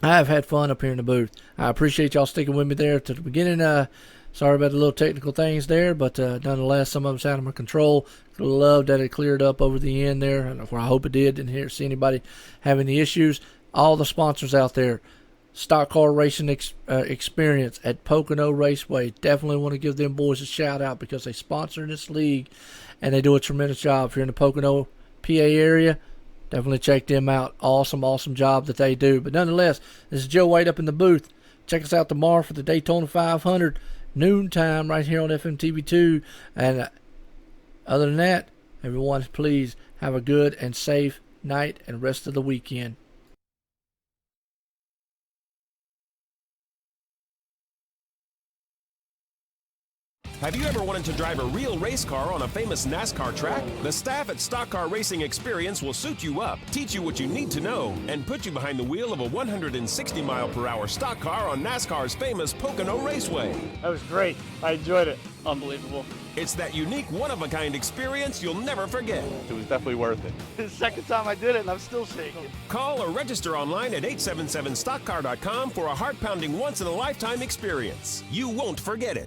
have had fun up here in the booth. I appreciate y'all sticking with me there to the beginning. Sorry about the little technical things there, but nonetheless, some of them's out of my control. Love that it cleared up over the end there, and I hope it did. Didn't see anybody have any issues. All the sponsors out there, Stock Car Racing Experience at Pocono Raceway. Definitely want to give them boys a shout out because they sponsor this league, and they do a tremendous job. If you're in the Pocono, PA area, definitely check them out. Awesome job that they do. But nonetheless, this is Joe White up in the booth. Check us out tomorrow for the Daytona 500. Noontime right here on FMTV2. And other than that, everyone, please have a good and safe night and rest of the weekend. Have you ever wanted to drive a real race car on a famous NASCAR track? The staff at Stock Car Racing Experience will suit you up, teach you what you need to know, and put you behind the wheel of a 160-mile-per-hour stock car on NASCAR's famous Pocono Raceway. That was great. I enjoyed it. Unbelievable. It's that unique, one-of-a-kind experience you'll never forget. It was definitely worth it. The second time I did it, and I'm still shaking. Call or register online at 877stockcar.com for a heart-pounding, once-in-a-lifetime experience. You won't forget it.